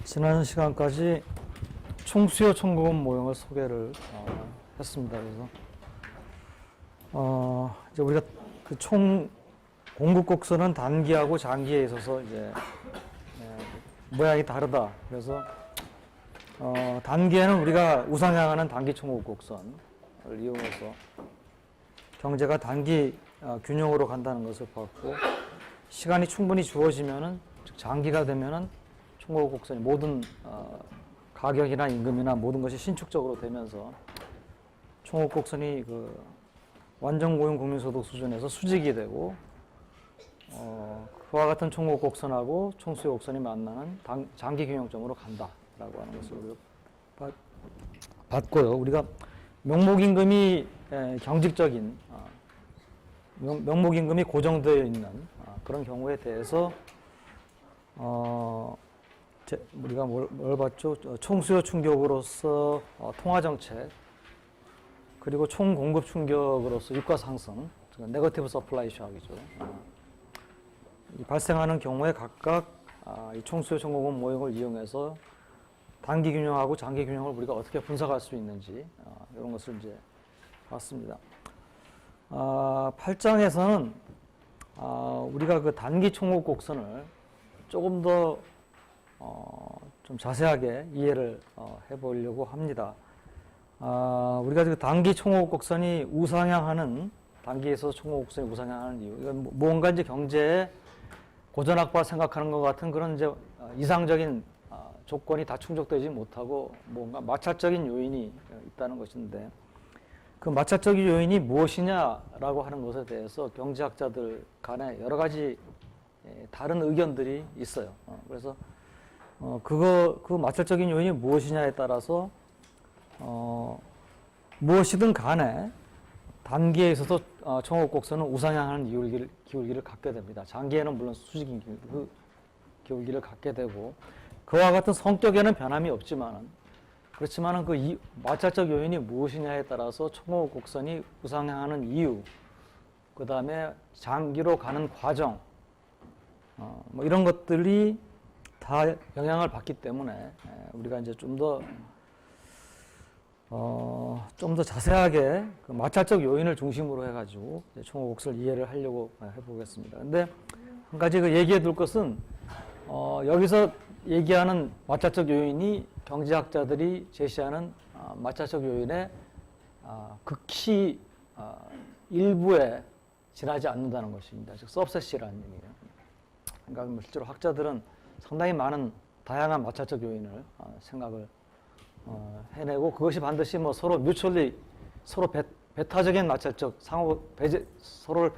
지난 시간까지 총수요 총고금 모형을 소개를 했습니다. 그래서 이제 우리가 그 총 공급 곡선은 단기하고 장기에 있어서 이제 모양이 다르다. 그래서 단기에는 우리가 우상향하는 단기 총급 곡선을 이용해서 경제가 단기 균형으로 간다는 것을 봤고, 시간이 충분히 주어지면은, 즉 장기가 되면은 총급 곡선이 모든 가격이나 임금이나 모든 것이 신축적으로 되면서 총급 곡선이 그 완전 고용 국민소득 수준에서 수직이 되고, 그와 같은 총급 곡선하고 총수요 곡선이 만나는 장기 균형점으로 간다라고 하는 것을 우리가 봤고요. 우리가 명목임금이 경직적인 명목임금이 고정되어 있는 그런 경우에 대해서 우리가 뭘 봤죠? 총수요 충격으로서 통화정책, 그리고 총공급 충격으로서 유가 상승, 네거티브 서플라이 쇼크이죠. 발생하는 경우에 각각 이 총수요 총공급 모형을 이용해서 단기 균형하고 장기 균형을 우리가 어떻게 분석할 수 있는지 이런 것을 이제 봤습니다. 8장에서는 우리가 그 단기 총급 곡선을 조금 더 좀 자세하게 이해를 해보려고 합니다. 우리가 그 단기 총급 곡선이 우상향하는, 단기에서 총급 곡선이 우상향하는 이유, 이건 뭔가 이제 경제의 고전악바 생각하는 것 같은 그런 이제 이상적인 조건이 다 충족되지 못하고 뭔가 마찰적인 요인이 있다는 것인데, 그 마찰적인 요인이 무엇이냐라고 하는 것에 대해서 경제학자들 간에 여러 가지 다른 의견들이 있어요. 그래서 그 마찰적인 요인이 무엇이냐에 따라서 무엇이든 간에 단기에 있어서 총급 곡선은 우상향하는 기울기를 갖게 됩니다. 장기에는 물론 수직인 기울기를 갖게 되고, 그와 같은 성격에는 변함이 그렇지만은 그 마찰적 요인이 무엇이냐에 따라서 총급 곡선이 우상향하는 이유, 그 다음에 장기로 가는 과정, 뭐 이런 것들이 다 영향을 받기 때문에 우리가 이제 좀 더 자세하게 그 마찰적 요인을 중심으로 해가지고 총급 곡선을 이해를 하려고 해보겠습니다. 근데 한 가지 그 얘기해 둘 것은, 여기서 얘기하는 마찰적 요인이 경제학자들이 제시하는 마찰적 요인의 극히 일부에 지나지 않는다는 것입니다. 즉 서브셋이라는 얘기예요. 그러니까 실제로 학자들은 상당히 많은 다양한 마찰적 요인을 생각을 해내고, 그것이 반드시 뭐 서로 서로 배타적인 마찰적 서로를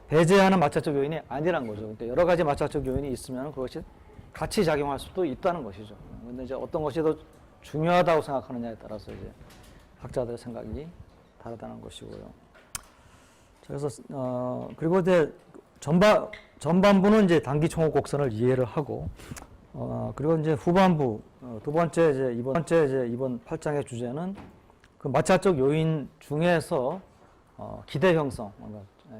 배제하는 마찰적 요인이 아니란 거죠. 그러니까 여러 가지 마찰적 요인이 있으면 그것이 같이 작용할 수도 있다는 것이죠. 그런데 이제 어떤 것이 더 중요하다고 생각하느냐에 따라서 이제 학자들의 생각이 다르다는 것이고요. 그래서 그리고 이제 전반부는 이제 단기 총급 곡선을 이해를 하고, 그리고 이제 후반부 이번 8장의 주제는 그 마찰적 요인 중에서 기대 형성,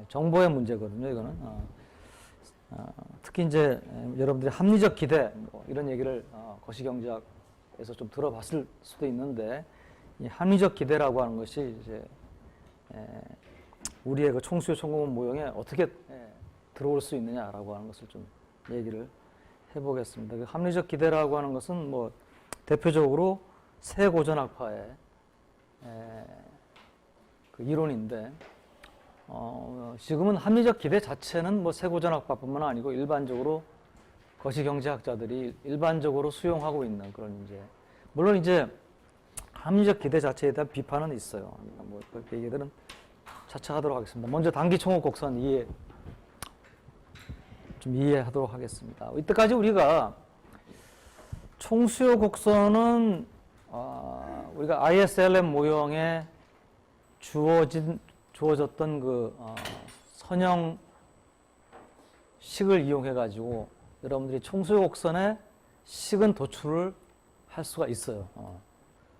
정보의 문제거든요. 이거는 특히 이제 여러분들이 합리적 기대 이런 얘기를 거시경제학에서 좀 들어봤을 수도 있는데, 이 합리적 기대라고 하는 것이 이제 우리의 그 총수요 총공급 모형에 어떻게 들어올 수 있느냐라고 하는 것을 좀 얘기를 해보겠습니다. 그 합리적 기대라고 하는 것은 뭐 대표적으로 새 고전학파의 그 이론인데, 지금은 합리적 기대 자체는 뭐 새 고전학파뿐만 아니고 일반적으로 거시경제학자들이 일반적으로 수용하고 있는 그런 물론 이제 합리적 기대 자체에 대한 비판은 있어요. 뭐 그 얘기들은 차차 하도록 하겠습니다. 먼저 단기 총급 곡선 이해하도록 하겠습니다. 이때까지 우리가 총수요 곡선은 우리가 ISLM 모형에 주어졌던 그 선형 식을 이용해 가지고 여러분들이 총수요 곡선에 식은 도출을 할 수가 있어요.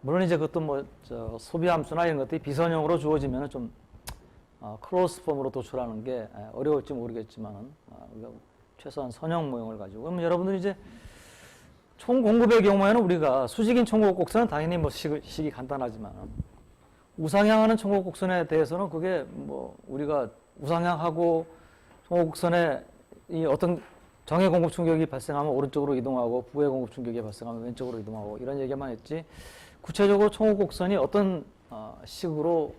물론 이제 그것도 뭐 소비 함수나 이런 것들이 비선형으로 주어지면 좀 크로스 폼으로 도출하는 게 어려울지 모르겠지만, 우리가 최소한 선형 모형을 가지고, 그러면 여러분들이 이제 총 공급의 경우에는 우리가 수직인 총국 곡선은 당연히 뭐 식이 간단하지만 우상향하는 총국 곡선에 대해서는 그게 뭐 우리가 우상향하고 총국 곡선에 이 어떤 정의 공급 충격이 발생하면 오른쪽으로 이동하고 부의 공급 충격이 발생하면 왼쪽으로 이동하고 이런 얘기만 했지 구체적으로 총국 곡선이 어떤 식으로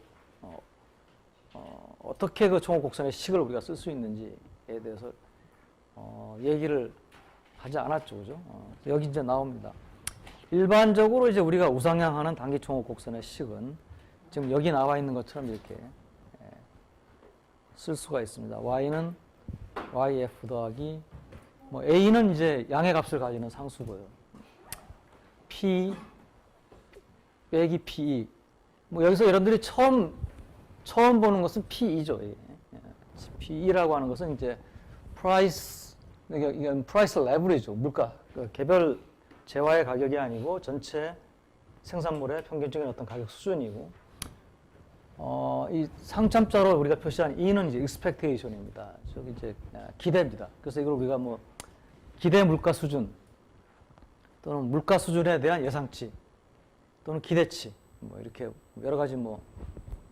어떻게 그 총국 곡선의 식을 우리가 쓸 수 있는지에 대해서 얘기를 하지 않았죠, 그죠? 여기 이제 나옵니다. 일반적으로 이제 우리가 우상향하는 단기 총국 곡선의 식은 지금 여기 나와 있는 것처럼 이렇게 쓸 수가 있습니다. y는 yf 더하기 뭐 a는 이제 양의 값을 가지는 상수고요. p 빼기 pe 뭐 여기서 여러분들이 처음 보는 것은 PE죠. PE라고 하는 것은 이제 price, 이건 price level이죠. 물가, 개별 재화의 가격이 아니고 전체 생산물의 평균적인 어떤 가격 수준이고, 이 상참자로 우리가 표시한 E는 이제 expectation입니다. 저기 이제 기대입니다. 그래서 이걸 우리가 뭐 기대 물가 수준 또는 물가 수준에 대한 예상치 또는 기대치 뭐 이렇게 여러 가지 뭐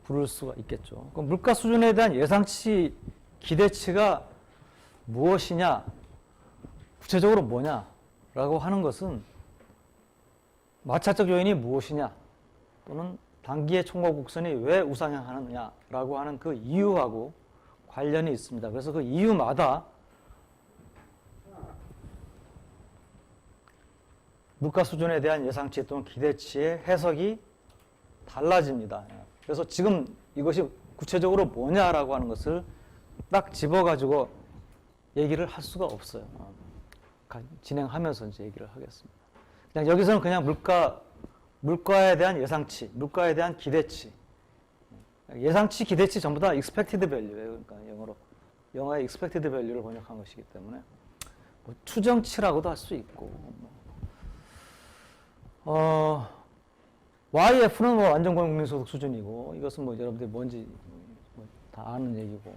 부를 수가 있겠죠. 그럼 물가 수준에 대한 예상치, 기대치가 무엇이냐, 구체적으로 뭐냐라고 하는 것은 마찰적 요인이 무엇이냐 또는 단기의 총각 곡선이 왜 우상향하느냐라고 하는 그 이유하고 관련이 있습니다. 그래서 그 이유마다 물가 수준에 대한 예상치 또는 기대치의 해석이 달라집니다. 그래서 지금 이것이 구체적으로 뭐냐라고 하는 것을 딱 집어가지고 얘기를 할 수가 없어요. 진행하면서 이제 얘기를 하겠습니다. 그냥 여기서는 그냥 물가에 대한 예상치, 물가에 대한 기대치. 예상치, 기대치 전부 다 expected value예요. 그러니까 영어의 expected value를 번역한 것이기 때문에 뭐 추정치라고도 할 수 있고. YF는 뭐 안정고용국민소득 수준이고 이것은 뭐 여러분들이 뭔지 다 아는 얘기고.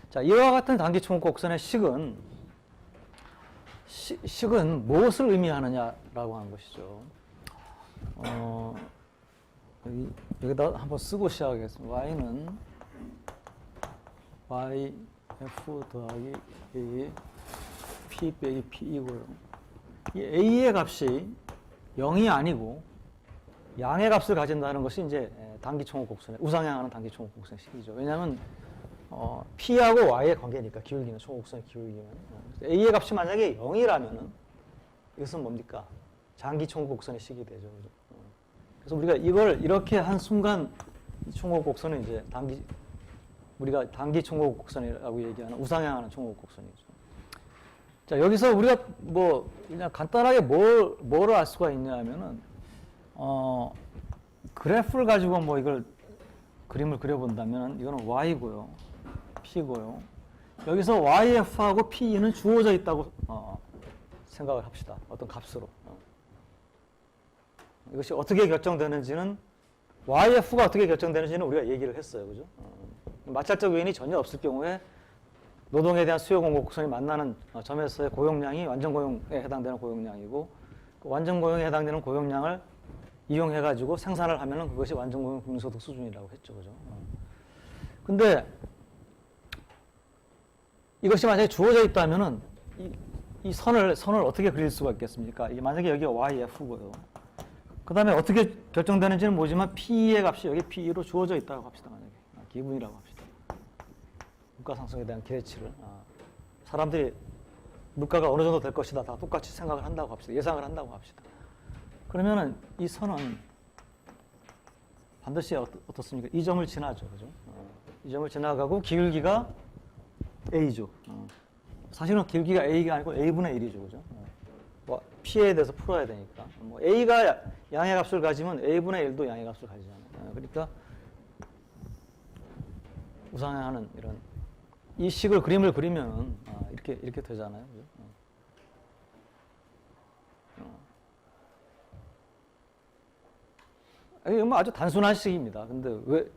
자, 이와 같은 단기 총각 곡선의 식은 무엇을 의미하느냐라고 하는 것이죠. 여기다 한번 쓰고 시작하겠습니다. Y는 YF 더하기 A, P 빼기 P이고요. 이 A의 값이 0이 아니고 양의 값을 가진다는 것이 이제 단기 총각 곡선의 우상향하는 단기 총각 곡선의 식이죠. 왜냐하면 P하고 Y의 관계니까 기울기는 총각 곡선의 기울기는 A의 값이 만약에 0이라면은 이것은 뭡니까? 장기 총각 곡선의 식이 되죠. 그래서 우리가 이걸 이렇게 한 순간 이 총각 곡선은 이제 우리가 단기 총각 곡선이라고 얘기하는 우상향하는 총각 곡선이죠. 자, 여기서 우리가 뭐 그냥 간단하게 뭐를 알 수가 있냐면은 그래프를 가지고 뭐 이걸 그림을 그려본다면 이거는 Y고요, P고요. 여기서 YF하고 PE는 주어져 있다고 생각을 합시다. 어떤 값으로. 이것이 어떻게 결정되는지는 YF가 어떻게 결정되는지는 우리가 얘기를 했어요, 그죠? 마찰적 요인이 전혀 없을 경우에 노동에 대한 수요 공급 곡선이 만나는 점에서의 고용량이 완전 고용에 해당되는 고용량이고 그 완전 고용에 해당되는 고용량을 이용해가지고 생산을 하면은 그것이 완전 고용 국민소득 수준이라고 했죠, 그죠? 근데 이것이 만약에 주어져 있다면은 이 선을 어떻게 그릴 수가 있겠습니까? 이게 만약에 여기가 YF고요. 그 다음에 어떻게 결정되는지는 모르지만 P의 값이 여기 P로 주어져 있다고 합시다, 만약에. 기분이라고 합시다. 물가 상승에 대한 기대치를. 사람들이 물가가 어느 정도 될 것이다. 다 똑같이 생각을 한다고 합시다. 예상을 한다고 합시다. 그러면은 이 선은 반드시 어떻습니까? 이 점을 지나죠, 그죠? 이 점을 지나가고 기울기가 A죠. 사실은 기울기가 A가 아니고 A분의 1이죠, 그죠? 뭐 P에 대해서 풀어야 되니까. 뭐 A가 양의 값을 가지면 A분의 1도 양의 값을 가지잖아요. 그러니까 우상향하는 이런 이 식을 그림을 그리면 이렇게 되잖아요, 그죠? 이건 아주 단순한 식입니다. 근데 왜,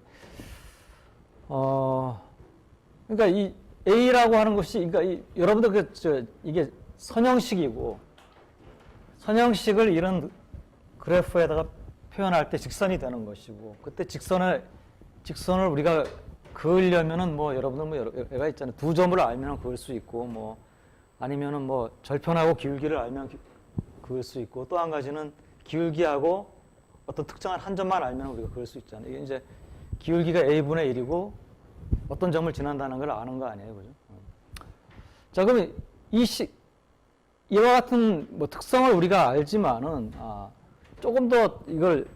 그러니까 이 A라고 하는 것이, 그러니까 여러분들 이게 선형식이고, 선형식을 이런 그래프에다가 표현할 때 직선이 되는 것이고, 그때 직선을 우리가 그으려면은 뭐 여러분들 뭐 여러 개가 있잖아요. 두 점을 알면 그을 수 있고, 뭐 아니면은 뭐 절편하고 기울기를 알면 그을 수 있고, 또 한 가지는 기울기하고 어떤 특정한 한 점만 알면 우리가 그을 수 있잖아요. 이게 이제 기울기가 a분의 1이고 어떤 점을 지난다는 걸 아는 거 아니에요, 그죠? 자, 그러면 이와 같은 뭐 특성을 우리가 알지만은 조금 더 이걸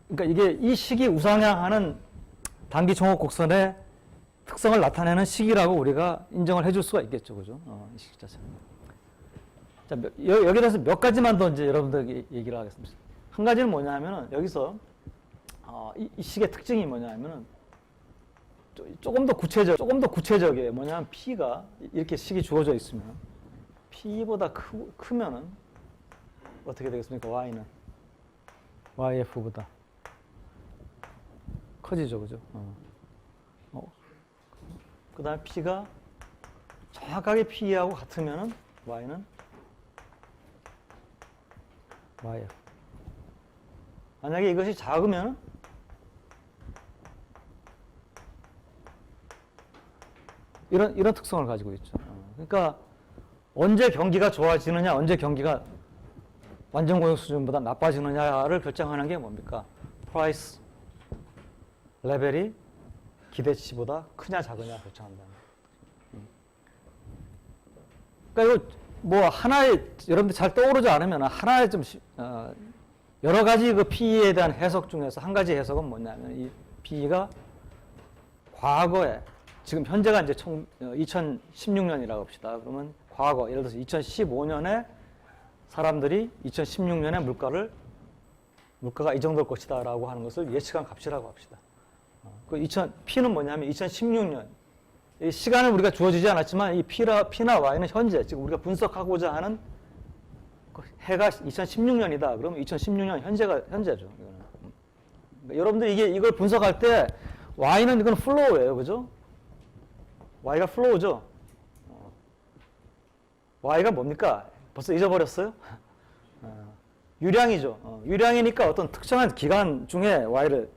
그러니까 이게 이 식이 우상향하는 단기 총합 곡선의 특성을 나타내는 식이라고 우리가 인정을 해줄 수가 있겠죠, 그죠? 이 식 자체는. 자, 여기에 대해서 몇 가지만 더 이제 여러분들에게 얘기를 하겠습니다. 한 가지는 뭐냐면은 여기서 이 식의 특징이 뭐냐면은 조금 더 구체적이에요. 뭐냐면 P가 이렇게 식이 주어져 있으면 P보다 크면은 어떻게 되겠습니까? Y는 YF보다 커지죠, 그죠? 그 다음에 P가 정확하게 P하고 같으면은 Y는 YF. 만약에 이것이 작으면 이런 특성을 가지고 있죠. 그러니까 언제 경기가 좋아지느냐, 언제 경기가 완전 고용 수준보다 나빠지느냐를 결정하는 게 뭡니까? 프라이스 레벨이 기대치보다 크냐 작으냐 결정한다는 거예요. 그러니까 이거 뭐 하나의 여러분들 잘 떠오르지 않으면 하나의 좀 여러 가지 그 PE에 대한 해석 중에서 한 가지 해석은 뭐냐면 이 PE가 과거에 지금 현재가 이제 2016년이라고 합시다. 그러면 과거 예를 들어서 2015년에 사람들이 2016년에 물가가 이 정도일 것이다라고 하는 것을 예측한 값이라고 합시다. P는 뭐냐면 2016년 이 시간은 우리가 주어지지 않았지만 이 P나 Y는 현재 지금 우리가 분석하고자 하는 해가 2016년이다. 그러면 2016년 현재죠. 그러니까 여러분들 이걸 분석할 때 Y는 이건 플로우예요, 그죠? Y가 플로우죠. Y가 뭡니까? 벌써 잊어버렸어요? 유량이죠. 유량이니까 어떤 특정한 기간 중에 Y를,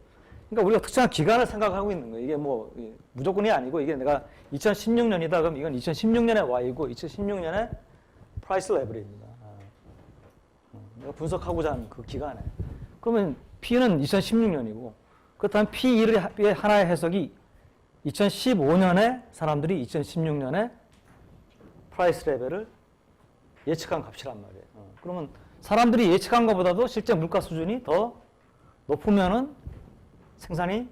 그러니까 우리가 특정한 기간을 생각하고 있는 거예요. 이게 뭐 무조건이 아니고 이게 내가 2016년이다 그럼 이건 2016년의 Y고 2016년의 프라이스 레벨입니다. 내가 분석하고자 하는 그 기간에. 그러면 P는 2016년이고 그렇다면 P1의 하나의 해석이 2015년에 사람들이 2016년에 프라이스 레벨을 예측한 값이란 말이에요. 그러면 사람들이 예측한 것보다도 실제 물가 수준이 더 높으면은 생산이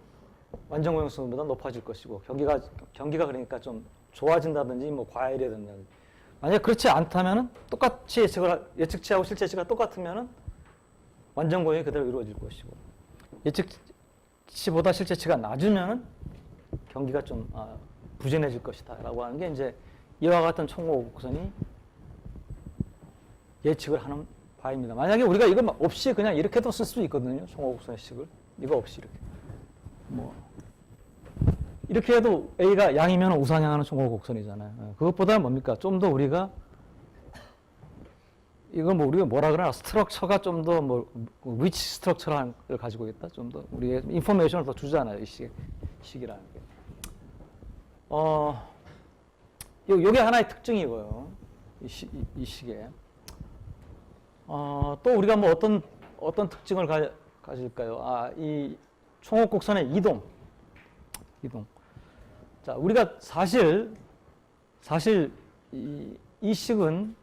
완전 고용 수준보다 높아질 것이고 경기가 그러니까 좀 좋아진다든지 뭐 과열이 된다든지. 만약 그렇지 않다면은 똑같이 예측치하고 실제치가 똑같으면은 완전 고용이 그대로 이루어질 것이고 예측치보다 실제치가 낮으면은 경기가 좀 부진해질 것이다라고 하는 게 이제 이와 같은 총合곡선이 예측을 하는 바입니다. 만약에 우리가 이거 없이 그냥 이렇게도 쓸 수 있거든요. 총合곡선의 식을 이거 없이 이렇게 이렇게 해도 A가 양이면 우상향하는 총合곡선이잖아요. 그것보다는 뭡니까? 좀 더 우리가 이걸 뭐 우리가 뭐라 그러나 스트럭처가 좀 더 뭐 위치 스트럭처를 가지고 있다. 좀 더 우리의 인포메이션을 더 주잖아요. 이 식이라는 게. 요게 하나의 특징이고요. 이 식에. 또 우리가 뭐 어떤 특징을 가질까요? 이 총hợp 곡선의 이동. 자, 우리가 사실 이 식은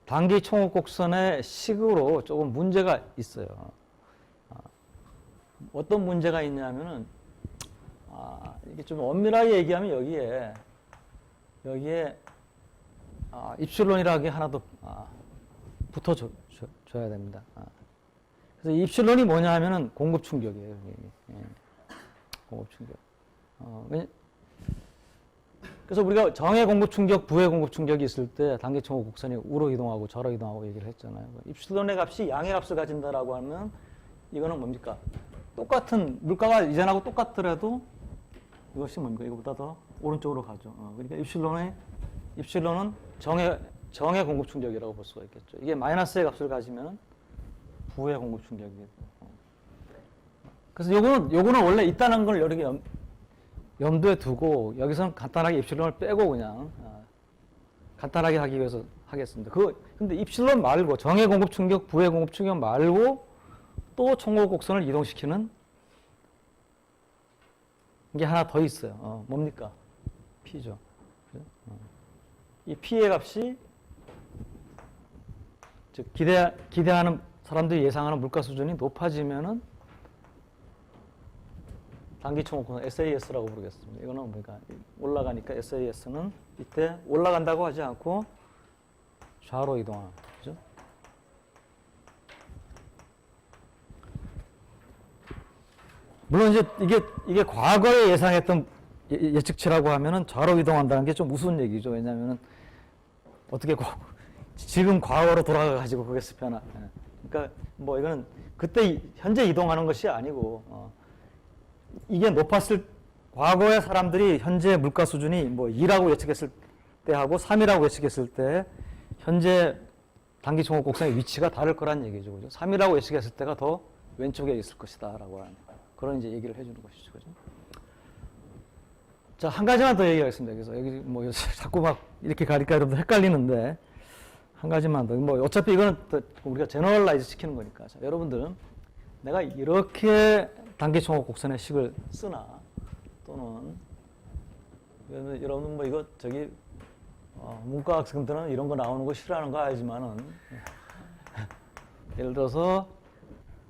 단기 총hợp 곡선의 식으로 조금 문제가 있어요. 어떤 문제가 있냐면은 이게 좀 엄밀하게 얘기하면 여기에 입실론이라는 게 하나 더 붙어줘야 됩니다. 그래서 입실론이 뭐냐 하면은 공급 충격이에요. 공급 충격. 그래서 우리가 정의 공급 충격, 부의 공급 충격이 있을 때 단기 총합 곡선이 우로 이동하고 저로 이동하고 얘기를 했잖아요. 입실론의 값이 양의 값을 가진다라고 하면 이거는 뭡니까? 똑같은 물가가 이전하고 똑같더라도 이것이 뭡니까? 이거보다 더 오른쪽으로 가죠. 그러니까 입실론은 정의 공급 충격이라고 볼 수가 있겠죠. 이게 마이너스의 값을 가지면 부의 공급 충격이겠죠. 그래서 요거는 원래 있다는 걸 이렇게 염두에 두고 여기서는 간단하게 입실론을 빼고 그냥 간단하게 하기 위해서 하겠습니다. 근데 입실론 말고 정의 공급 충격, 부의 공급 충격 말고 또 총괄 곡선을 이동시키는 게 하나 더 있어요. 뭡니까? P죠. 이 P의 값이 즉 기대하는 사람들이 예상하는 물가 수준이 높아지면은 단기 총괄곡선 SAS라고 부르겠습니다. 이거는 그러니까 올라가니까 SAS는 이때 올라간다고 하지 않고 좌로 이동하는 거죠. 물론 이제 이게 과거에 예상했던 예측치라고 하면은 좌로 이동한다는 게 좀 우스운 얘기죠. 왜냐하면은 어떻게 지금 과거로 돌아가 가지고 그게 습변화. 그러니까 뭐 이거는 그때 현재 이동하는 것이 아니고 이게 높았을 과거의 사람들이 현재 물가 수준이 뭐 2라고 예측했을 때하고 3이라고 예측했을 때 현재 단기 총괄 곡선의 위치가 다를 거란 얘기죠. 그죠? 3이라고 예측했을 때가 더 왼쪽에 있을 것이다라고 하는 그런 이제 얘기를 해주는 것이죠. 그죠? 자, 한 가지만 더 얘기하겠습니다. 그래서 여기 뭐 자꾸 막 이렇게 가니까 여러분들 헷갈리는데 한 가지만 더. 뭐 어차피 이거는 우리가 제너럴라이즈 시키는 거니까. 자, 여러분들은 내가 이렇게 단기 총괄 곡선의 식을 쓰나 또는 여러분 뭐 이거 저기 문과 학생들은 이런 거 나오는 거 싫어하는 거 알지만은 예를 들어서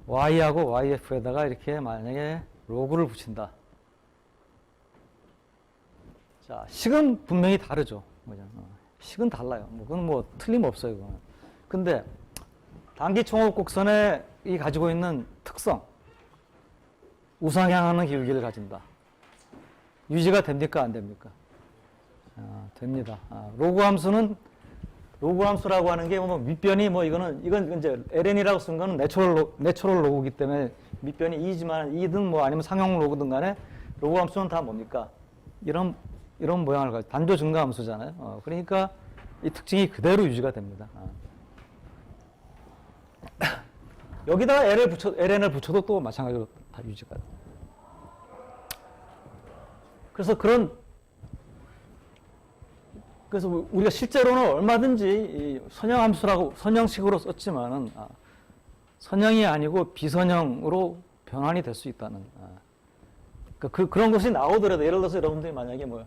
y하고 yf에다가 이렇게 만약에 로그를 붙인다. 자, 식은 분명히 다르죠. 식은 달라요. 그건 뭐 틀림없어요. 그거는. 근데 단기 총괄 곡선에 이 가지고 있는 특성, 우상향하는 기울기를 가진다. 유지가 됩니까? 안 됩니까? 됩니다. 로그 함수라고 하는 게 뭐 밑변이 뭐 이건 이제 ln이라고 쓴 거는 내추럴 로그이기 때문에 밑변이 2지만 2든 뭐 아니면 상용 로그든 간에 로그 함수는 다 뭡니까? 이런 모양을 가지고 단조 증가 함수잖아요. 그러니까 이 특징이 그대로 유지가 됩니다. 여기다가 ln을 붙여도 또 마찬가지로 다 유지가 돼요. 그래서 우리가 실제로는 얼마든지 이 선형식으로 썼지만은 선형이 아니고 비선형으로 변환이 될 수 있다는 그런 것이 나오더라도 예를 들어서 여러분들이 만약에 뭐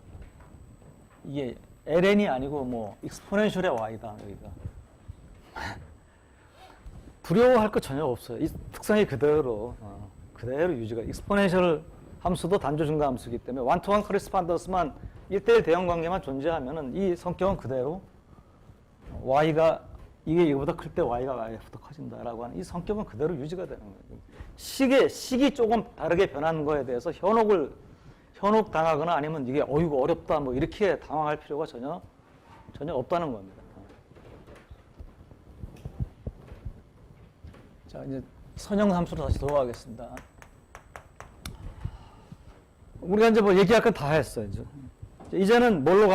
이게 ln이 아니고 뭐 익스포넨셜의 y다 여기가 두려워할 것 전혀 없어요. 이 특성이 그대로 유지가 익스포넨셜 함수도 단조 증가 함수이기 때문에 원투원 커리스판던스만 1대1 대응 관계만 존재하면은 이 성격은 그대로 y가 이거보다 클 때 y가 y보다 커진다라고 하는 이 성격은 그대로 유지가 되는 거예요. 식이 조금 다르게 변하는 거에 대해서 현혹 당하거나 아니면 이게 어이구 어렵다 뭐 이렇게 당황할 필요가 전혀 없다는 겁니다. 자, 이제 선형 함수로 다시 돌아가겠습니다. 우리가 이제 뭐 얘기할 건 다 했어요. 이제는 뭘로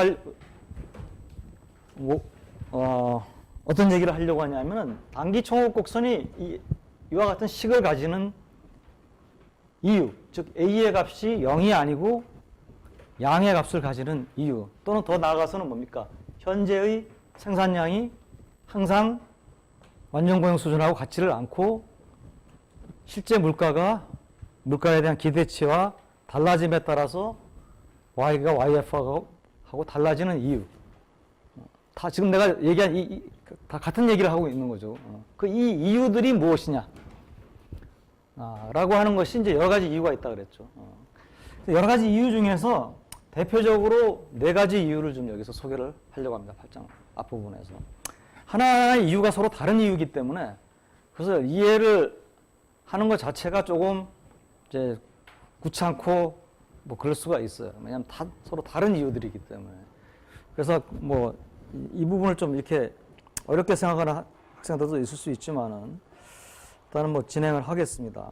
어떤 얘기를 하려고 하냐면은 단기 총괄 곡선이 이와 같은 식을 가지는 이유, 즉 a의 값이 0이 아니고 양의 값을 가지는 이유, 또는 더 나아가서는 뭡니까? 현재의 생산량이 항상 완전고용 수준하고 같지를 않고 실제 물가에 대한 기대치와 달라짐에 따라서 y가 yf하고 달라지는 이유. 다 지금 내가 얘기한 다 같은 얘기를 하고 있는 거죠. 이 이유들이 무엇이냐? 라고 하는 것이 이제 여러 가지 이유가 있다 그랬죠. 여러 가지 이유 중에서 대표적으로 4가지 이유를 좀 여기서 소개를 하려고 합니다. 8장 앞부분에서. 하나의 이유가 서로 다른 이유이기 때문에 그래서 이해를 하는 것 자체가 조금 이제 귀찮고 뭐 그럴 수가 있어요. 왜냐하면 서로 다른 이유들이기 때문에. 그래서 뭐 이 부분을 좀 이렇게 어렵게 생각하는 학생들도 있을 수 있지만은 일단은 뭐 진행을 하겠습니다.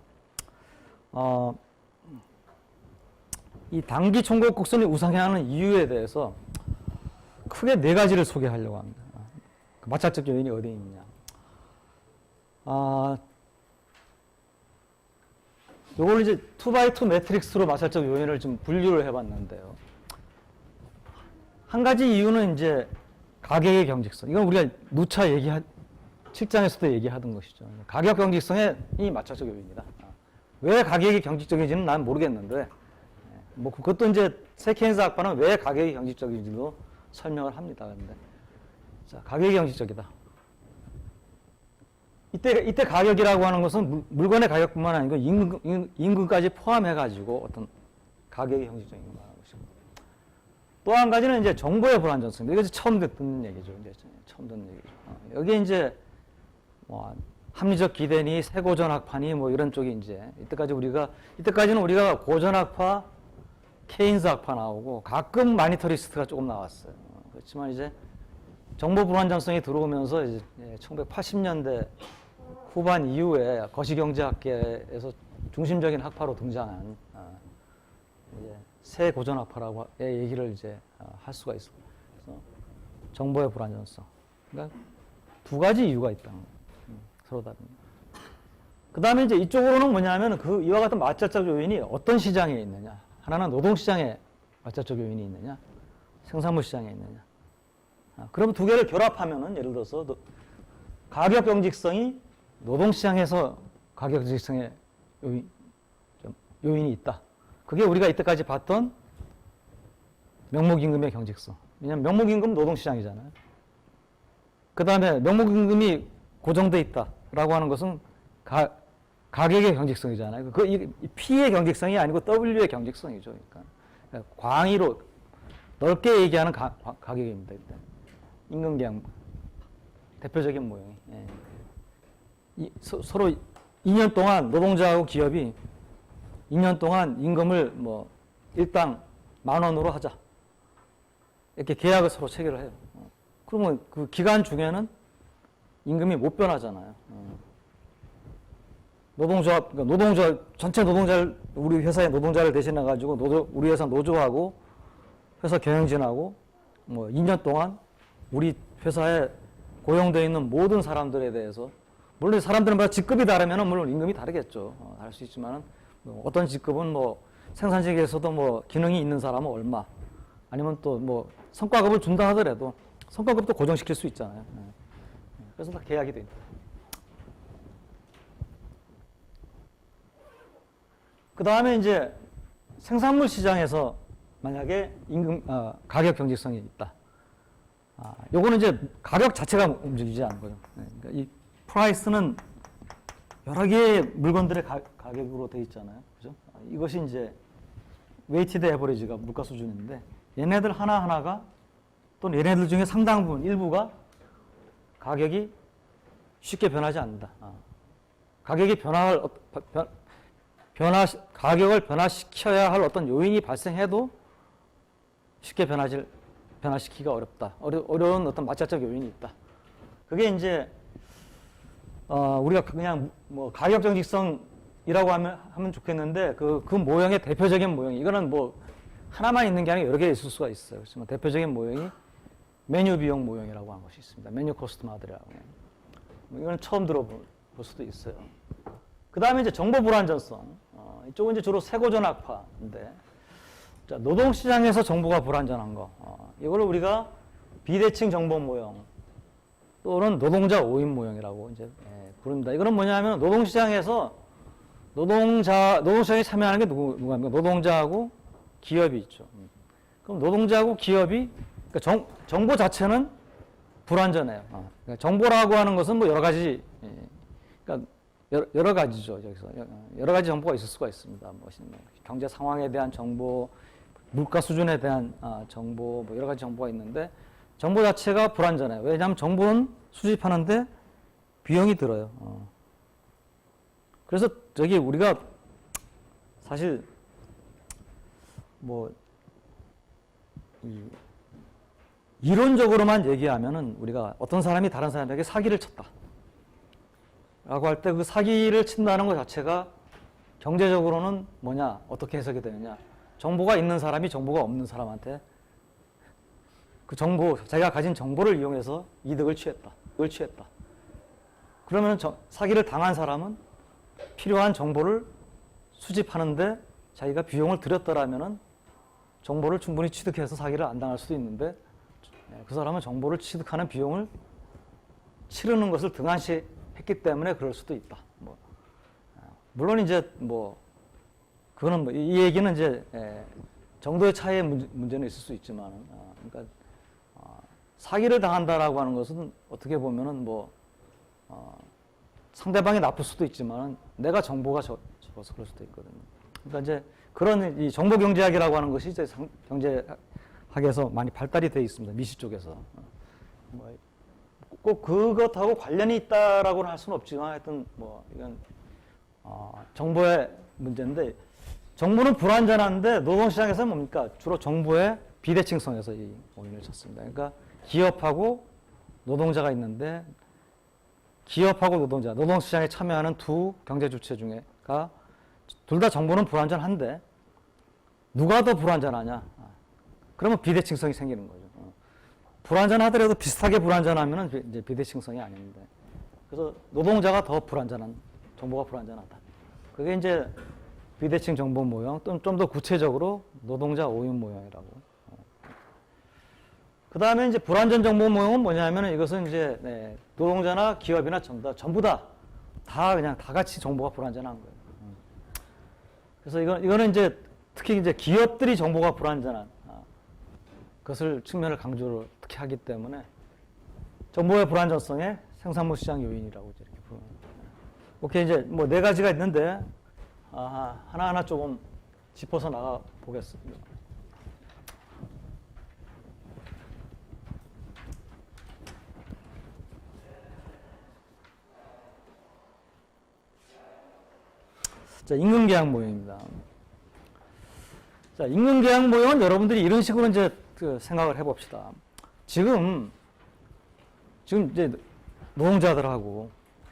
이 단기 총괄 곡선이 우상향하는 이유에 대해서 크게 4가지를 소개하려고 합니다. 그 마찰적 요인이 어디에 있느냐. 요걸 이제 2x2 매트릭스로 마찰적 요인을 좀 분류를 해봤는데요. 한 가지 이유는 이제 가격의 경직성. 이건 우리가 누차 7장에서도 얘기하던 것이죠. 가격 경직성이 마찰적 요인이다. 왜 가격이 경직적인지는 난 모르겠는데, 뭐 그것도 이제 세케인스 학파는 왜 가격이 경직적인지도 설명을 합니다. 근데 자, 가격이 경직적이다. 이때 가격이라고 하는 것은 물건의 가격뿐만 아니고 임금까지 포함해가지고 어떤 가격이 경직적인 걸 말하는 것이고. 또 한 가지는 이제 정보의 불안정성. 이거 처음 듣는 얘기죠. 이제 처음 듣는 얘기죠. 여기에 이제 뭐 합리적 기대니 세고전학파니 뭐 이런 쪽이 이제 이때까지는 우리가 고전학파, 케인스 학파 나오고 가끔 마니터리스트가 조금 나왔어요. 그렇지만 이제 정보 불안정성이 들어오면서 이제 1980년대 후반 이후에 거시경제학계에서 중심적인 학파로 등장한 이제 새 고전학파라고 얘기를 이제 할 수가 있어요. 그래서 정보의 불안정성. 그러니까 두 가지 이유가 있다는 거예요. 서로 다릅니다. 그 다음에 이제 이쪽으로는 뭐냐면 이와 같은 마찰적 요인이 어떤 시장에 있느냐. 하나는 노동시장에 마찰적 요인이 있느냐. 생산물 시장에 있느냐. 그럼 두 개를 결합하면은 예를 들어서 가격 경직성이 노동시장에서 가격 경직성의 요인이 있다. 그게 우리가 이때까지 봤던 명목임금의 경직성. 왜냐하면 명목임금 노동시장이잖아요. 그 다음에 명목임금이 고정돼 있다라고 하는 것은 가격의 경직성이잖아요. 이 P의 경직성이 아니고 W의 경직성이죠. 그러니까 광의로 넓게 얘기하는 가격입니다. 일단. 임금계약 대표적인 모형이. 서로 2년 동안 노동자하고 기업이 2년 동안 임금을 뭐 일당 10,000원으로 하자. 이렇게 계약을 서로 체결을 해요. 그러면 그 기간 중에는 임금이 못 변하잖아요. 전체 노동자를, 우리 회사의 노동자를 대신해가지고 우리 회사 노조하고 회사 경영진하고 뭐 2년 동안 우리 회사에 고용되어 있는 모든 사람들에 대해서, 물론 사람들마다 직급이 다르면 물론 임금이 다르겠죠. 다를 수 있지만은 어떤 직급은 뭐 생산직에서도 뭐 기능이 있는 사람은 얼마, 아니면 또 뭐 성과급을 준다 하더라도 성과급도 고정시킬 수 있잖아요. 그래서 다 계약이 돼 있다. 그 다음에 이제 생산물 시장에서 만약에 가격 경직성이 있다. 요거는 이제 가격 자체가 움직이지 않은 거죠. 그러니까 이 프라이스는 여러 개의 물건들의 가격으로 되어 있잖아요. 그죠? 이것이 이제 웨이티드 에버리지가 물가 수준인데, 얘네들 하나하나가 또는 얘네들 중에 상당 부분, 일부가 가격이 쉽게 변하지 않는다. 가격이 가격을 변화시켜야 할 어떤 요인이 발생해도 쉽게 변화시키기가 어렵다. 어려운 어떤 마찰적 요인이 있다. 그게 이제 우리가 그냥 뭐 가격 정직성이라고 하면 좋겠는데 그 모형의 대표적인 모형이, 이거는 뭐 하나만 있는 게 아니라 여러 개 있을 수가 있어요. 그렇지만 대표적인 모형이 메뉴 비용 모형이라고 하는 것이 있습니다. 메뉴 코스트 마들이라고. 이거는 처음 들어볼 수도 있어요. 그 다음에 이제 정보 불안정성. 이쪽은 이제 주로 세고전학파인데, 자, 노동시장에서 정보가 불안전한 거. 이거를 우리가 비대칭 정보 모형 또는 노동자 오인 모형이라고 이제 부릅니다. 이거는 뭐냐면 노동시장에서 노동시장에 참여하는 게 누가 합니까? 노동자하고 기업이 있죠. 그럼 노동자하고 기업이, 그러니까 정보 자체는 불완전해요. 그러니까 정보라고 하는 것은 뭐 여러 가지, 그러니까 여러 가지죠. 여기서 여러 가지 정보가 있을 수가 있습니다. 뭐 경제 상황에 대한 정보, 물가 수준에 대한 정보, 뭐 여러 가지 정보가 있는데 정보 자체가 불완전해요. 왜냐하면 정보는 수집하는데 비용이 들어요. 그래서 우리가 사실 뭐 이론적으로만 얘기하면은 우리가 어떤 사람이 다른 사람에게 사기를 쳤다 라고 할 때 그 사기를 친다는 것 자체가 경제적으로는 뭐냐, 어떻게 해석이 되느냐, 정보가 있는 사람이 정보가 없는 사람한테 그 정보, 자기가 가진 정보를 이용해서 이득을 취했다. 그러면 사기를 당한 사람은 필요한 정보를 수집하는데 자기가 비용을 들였더라면은 정보를 충분히 취득해서 사기를 안 당할 수도 있는데 그 사람은 정보를 취득하는 비용을 치르는 것을 등한시했기 때문에 그럴 수도 있다. 물론 이제 그거는 이 얘기는 이제 정도의 차이의 문제는 있을 수 있지만, 그러니까 사기를 당한다라고 하는 것은 어떻게 보면은 상대방이 나쁠 수도 있지만 내가 정보가 적어서 그럴 수도 있거든요. 그러니까 이제 그런 이 정보 경제학이라고 하는 것이 이제 경제학에서 많이 발달이 되어 있습니다. 미시 쪽에서. 꼭 그것하고 관련이 있다라고는 할 수는 없지만 하여튼 이건 정보의 문제인데, 정보는 불완전한데 노동시장에서는 뭡니까? 주로 정보의 비대칭성에서 이 원인을 찾습니다. 그러니까 기업하고 노동자가 있는데 기업하고 노동시장에 참여하는 두 경제 주체 중에가 둘 다 정보는 불완전한데 누가 더 불완전하냐? 그러면 비대칭성이 생기는 거죠. 불완전하더라도 비슷하게 불완전하면 이제 비대칭성이 아닌데, 그래서 노동자가 더 불완전한, 정보가 불완전하다. 그게 이제 비대칭 정보 모형, 좀 더 구체적으로 노동자 오인 모형이라고. 그 다음에 이제 불완전 정보 모형은 뭐냐면 이것은 이제 노동자나 기업이나 전부 다 그냥 다 같이 정보가 불완전한 거예요. 그래서 이거는 이제 특히 이제 기업들이 정보가 불완전한 그것을 측면을 강조를 특히 하기 때문에 정보의 불완전성의 생산물 시장 요인이라고 이렇게 부르는 거예요. 오케이, 이제 네 가지가 있는데 하나하나 조금 짚어서 나가 보겠습니다. 자, 임금계약 모형입니다. 자, 임금계약 모형은 여러분들이 이런 식으로 이제 생각을 해봅시다. 지금 이제 노동자들하고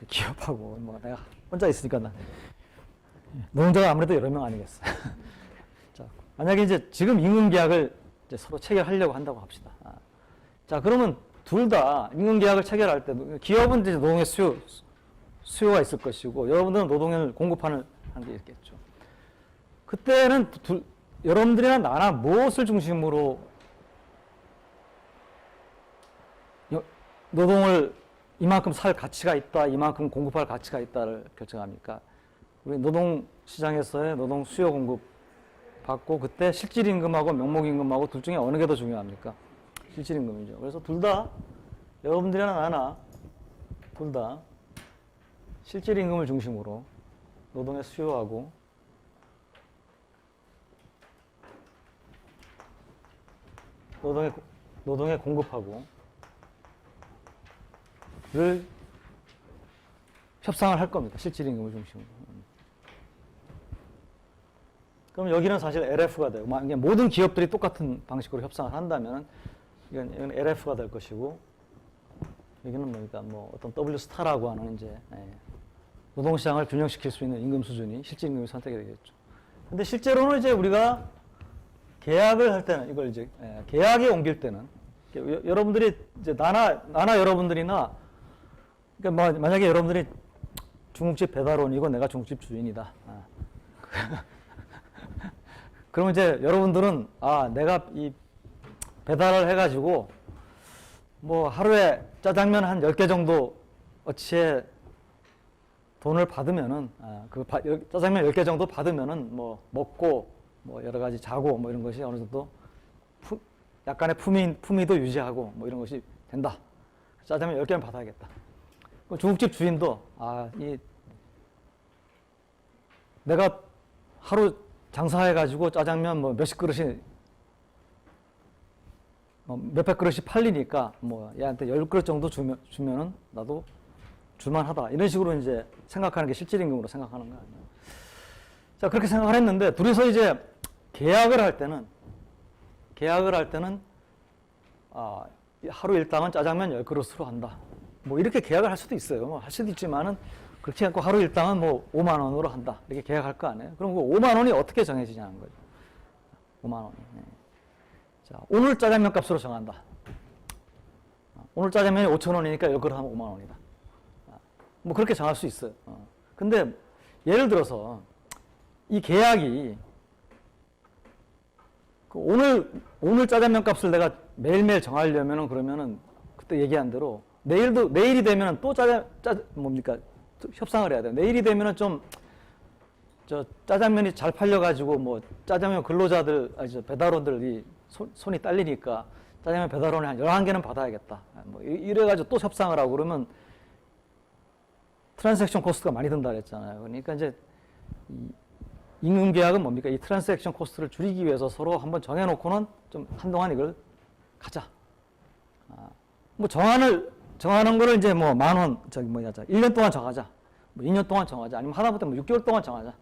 기업하고 내가 혼자 있으니까 노동자가 아무래도 여러 명 아니겠어요. 자, 만약에 이제 지금 임금계약을 이제 서로 체결하려고 한다고 합시다. 자, 그러면 둘 다 임금계약을 체결할 때 기업은 이제 노동의 수요가 있을 것이고 여러분들은 노동을 공급하는 게 있겠죠. 그때는 여러분들이나 나나 무엇을 중심으로 노동을 이만큼 살 가치가 있다, 이만큼 공급할 가치가 있다를 결정합니까? 우리 노동시장에서의 노동 수요 공급 받고 그때 실질임금하고 명목임금하고 둘 중에 어느 게 더 중요합니까? 실질임금이죠. 그래서 둘 다 여러분들이나 나나 둘 다 실질임금을 중심으로 노동의 수요하고 노동의 공급하고 를 협상을 할 겁니다. 실질임금을 중심으로. 그럼 여기는 사실 LF가 돼요. 모든 기업들이 똑같은 방식으로 협상을 한다면 이건 LF가 될 것이고, 여기는 뭡니까? 어떤 W 스타라고 하는 이제 노동시장을 균형시킬 수 있는 임금 수준이 실질임금이 선택이 되겠죠. 근데 실제로는 이제 우리가 계약을 할 때는 이걸 이제 계약에 옮길 때는 여러분들이 이제 나나 여러분들이나 그러니까 만약에 여러분들이 중국집 배달원이고 내가 중국집 주인이다. 그러면 이제 여러분들은 내가 이 배달을 해가지고 하루에 짜장면 한 10개 정도 어치의 돈을 받으면은 그 짜장면 10개 정도 받으면은 먹고 여러 가지 자고 이런 것이 어느 정도 약간의 품위도 유지하고 이런 것이 된다. 짜장면 10개는 받아야겠다. 중국집 주인도 내가 하루 장사해가지고 짜장면 몇십 그릇이 몇백 그릇이 팔리니까 얘한테 10그릇 정도 주면은 나도 줄만하다. 이런 식으로 이제 생각하는 게 실질임금으로 생각하는 거 아니에요. 자, 그렇게 생각을 했는데 둘이서 이제 계약을 할 때는 하루 일당은 짜장면 10그릇으로 한다. 이렇게 계약을 할 수도 있어요. 할 수도 있지만은 그렇지 않고 하루 일당은 5만 원으로 한다. 이렇게 계약할 거 아니에요. 그럼 그 5만 원이 어떻게 정해지냐는 거죠. 5만 원이. 자, 오늘 짜장면 값으로 정한다. 오늘 짜장면이 5,000원이니까 10그릇 하면 5만 원이다. 뭐 그렇게 정할 수 있어요. 근데 예를 들어서 이 계약이 오늘 짜장면 값을 내가 매일매일 정하려면은 그러면은 그때 얘기한 대로 내일이 되면은 또 뭡니까? 협상을 해야 돼요. 내일이 되면은 좀 짜장면이 잘 팔려가지고 뭐 짜장면 근로자들, 배달원들이 손이 딸리니까 짜장면 배달원을 한 11개는 받아야겠다. 뭐 이래가지고 또 협상을 하고 그러면 트랜잭션 코스트가 많이 든다 그랬잖아요. 그러니까 이제 임금 계약은 뭡니까? 이 트랜잭션 코스트를 줄이기 위해서 서로 한번 정해놓고는 좀 한동안 이걸 가자. 뭐 정하는 거를 이제 뭐 10,000원, 1년 동안 정하자. 뭐 2년 동안 정하자. 아니면 하다못해 뭐 6개월 동안 정하자.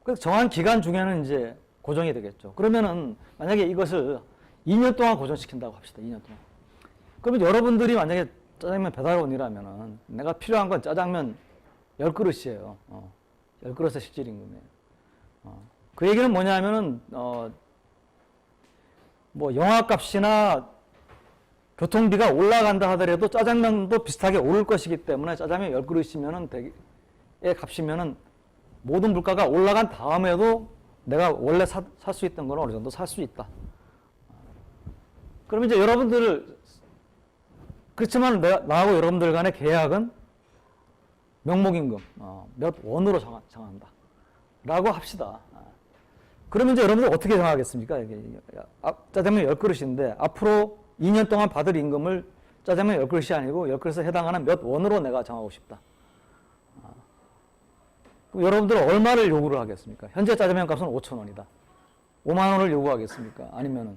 그래서 정한 기간 중에는 이제 고정이 되겠죠. 그러면은 만약에 이것을 2년 동안 고정시킨다고 합시다. 2년 동안. 그러면 여러분들이 만약에 짜장면 배달원이라면은 내가 필요한 건 짜장면 10그릇이에요. 10그릇의 실질임금이에요. 그 얘기는 뭐냐면은 뭐 영화값이나 교통비가 올라간다 하더라도 짜장면도 비슷하게 오를 것이기 때문에 짜장면 10그릇이면은 의 값이면은 모든 물가가 올라간 다음에도 내가 원래 살 수 있던 거는 어느 정도 살 수 있다. 그러면 이제 그렇지만 나하고 여러분들 간의 계약은 명목임금 몇 원으로 정한다. 라고 합시다. 그러면 이제 여러분들 어떻게 정하겠습니까? 짜장면 10그릇인데 앞으로 2년 동안 받을 임금을 짜장면 10그릇이 아니고 10그릇에 해당하는 몇 원으로 내가 정하고 싶다. 그럼 여러분들은 얼마를 요구를 하겠습니까? 현재 짜장면 값은 5,000원이다. 5만 원을 요구하겠습니까? 아니면은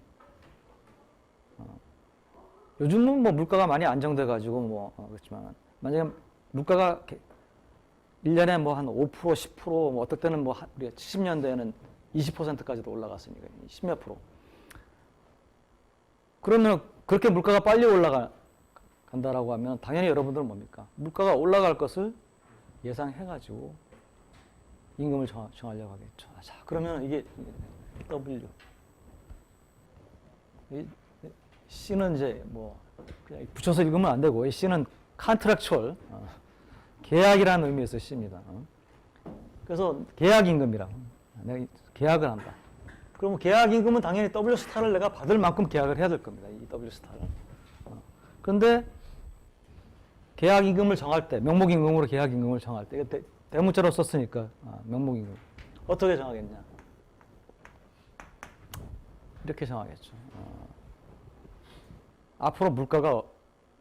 요즘은 뭐 물가가 많이 안정돼 가지고 뭐 그렇지만 만약에 물가가 1년에 뭐 한 5%, 10%, 뭐 어떨 때는 뭐 우리가 70년대에는 20%까지도 올라갔으니까 10몇 프로. 그러면 그렇게 물가가 빨리 올라간다라고 하면 당연히 여러분들은 뭡니까? 물가가 올라갈 것을 예상해 가지고 임금을 정하려고 하겠죠. 자, 그러면 이게 W. C는 이제 뭐 그냥 붙여서 읽으면 안 되고 이 C는 컨트랙추얼 계약이라는 의미에서 C입니다. 그래서 계약임금이라고 내가 계약을 한다. 그러면 계약임금은 당연히 W 스타를 내가 받을 만큼 계약을 해야 될 겁니다. 이 W 스타를. 그런데 계약임금을 정할 때 명목임금으로 계약임금을 정할 때 대문자로 썼으니까 명목임금 어떻게 정하겠냐? 이렇게 정하겠죠. 앞으로 물가가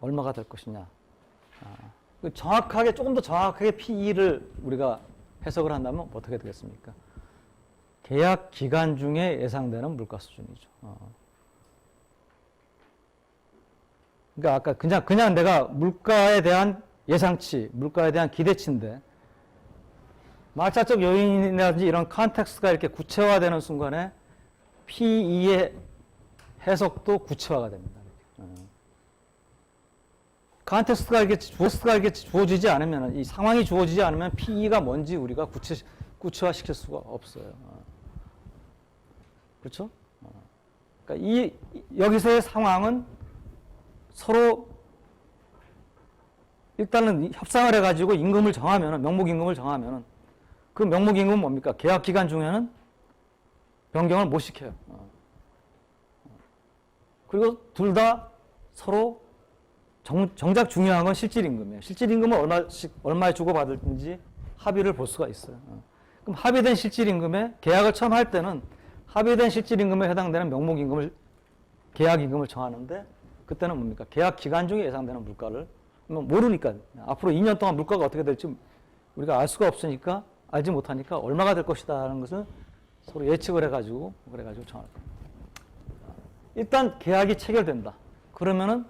얼마가 될 것이냐. 조금 더 정확하게 PE를 우리가 해석을 한다면 어떻게 되겠습니까? 계약 기간 중에 예상되는 물가 수준이죠. 그러니까 아까 그냥 내가 물가에 대한 예상치, 물가에 대한 기대치인데 말차적 요인이라든지 이런 컨텍스트가 이렇게 구체화되는 순간에 PE의 해석도 구체화가 됩니다. 컨텍스트가 이렇게 주어지지 않으면, 이 상황이 주어지지 않으면 PE가 뭔지 우리가 구체화시킬 수가 없어요. 그렇죠? 그러니까 여기서의 상황은 서로 일단은 협상을 해가지고 임금을 정하면은, 명목임금을 정하면은 그 명목임금은 뭡니까? 계약 기간 중에는 변경을 못 시켜요. 그리고 둘 다 서로 정작 중요한 건 실질임금이에요. 실질임금을 얼마에 주고받을지 합의를 볼 수가 있어요. 그럼 합의된 실질임금에 계약을 처음 할 때는 합의된 실질임금에 해당되는 명목임금을 계약임금을 정하는데 그때는 뭡니까? 계약 기간 중에 예상되는 물가를 모르니까 앞으로 2년 동안 물가가 어떻게 될지 우리가 알 수가 없으니까 알지 못하니까 얼마가 될 것이다 하는 것을 서로 예측을 해가지고 정할 겁니다. 일단 계약이 체결된다. 그러면은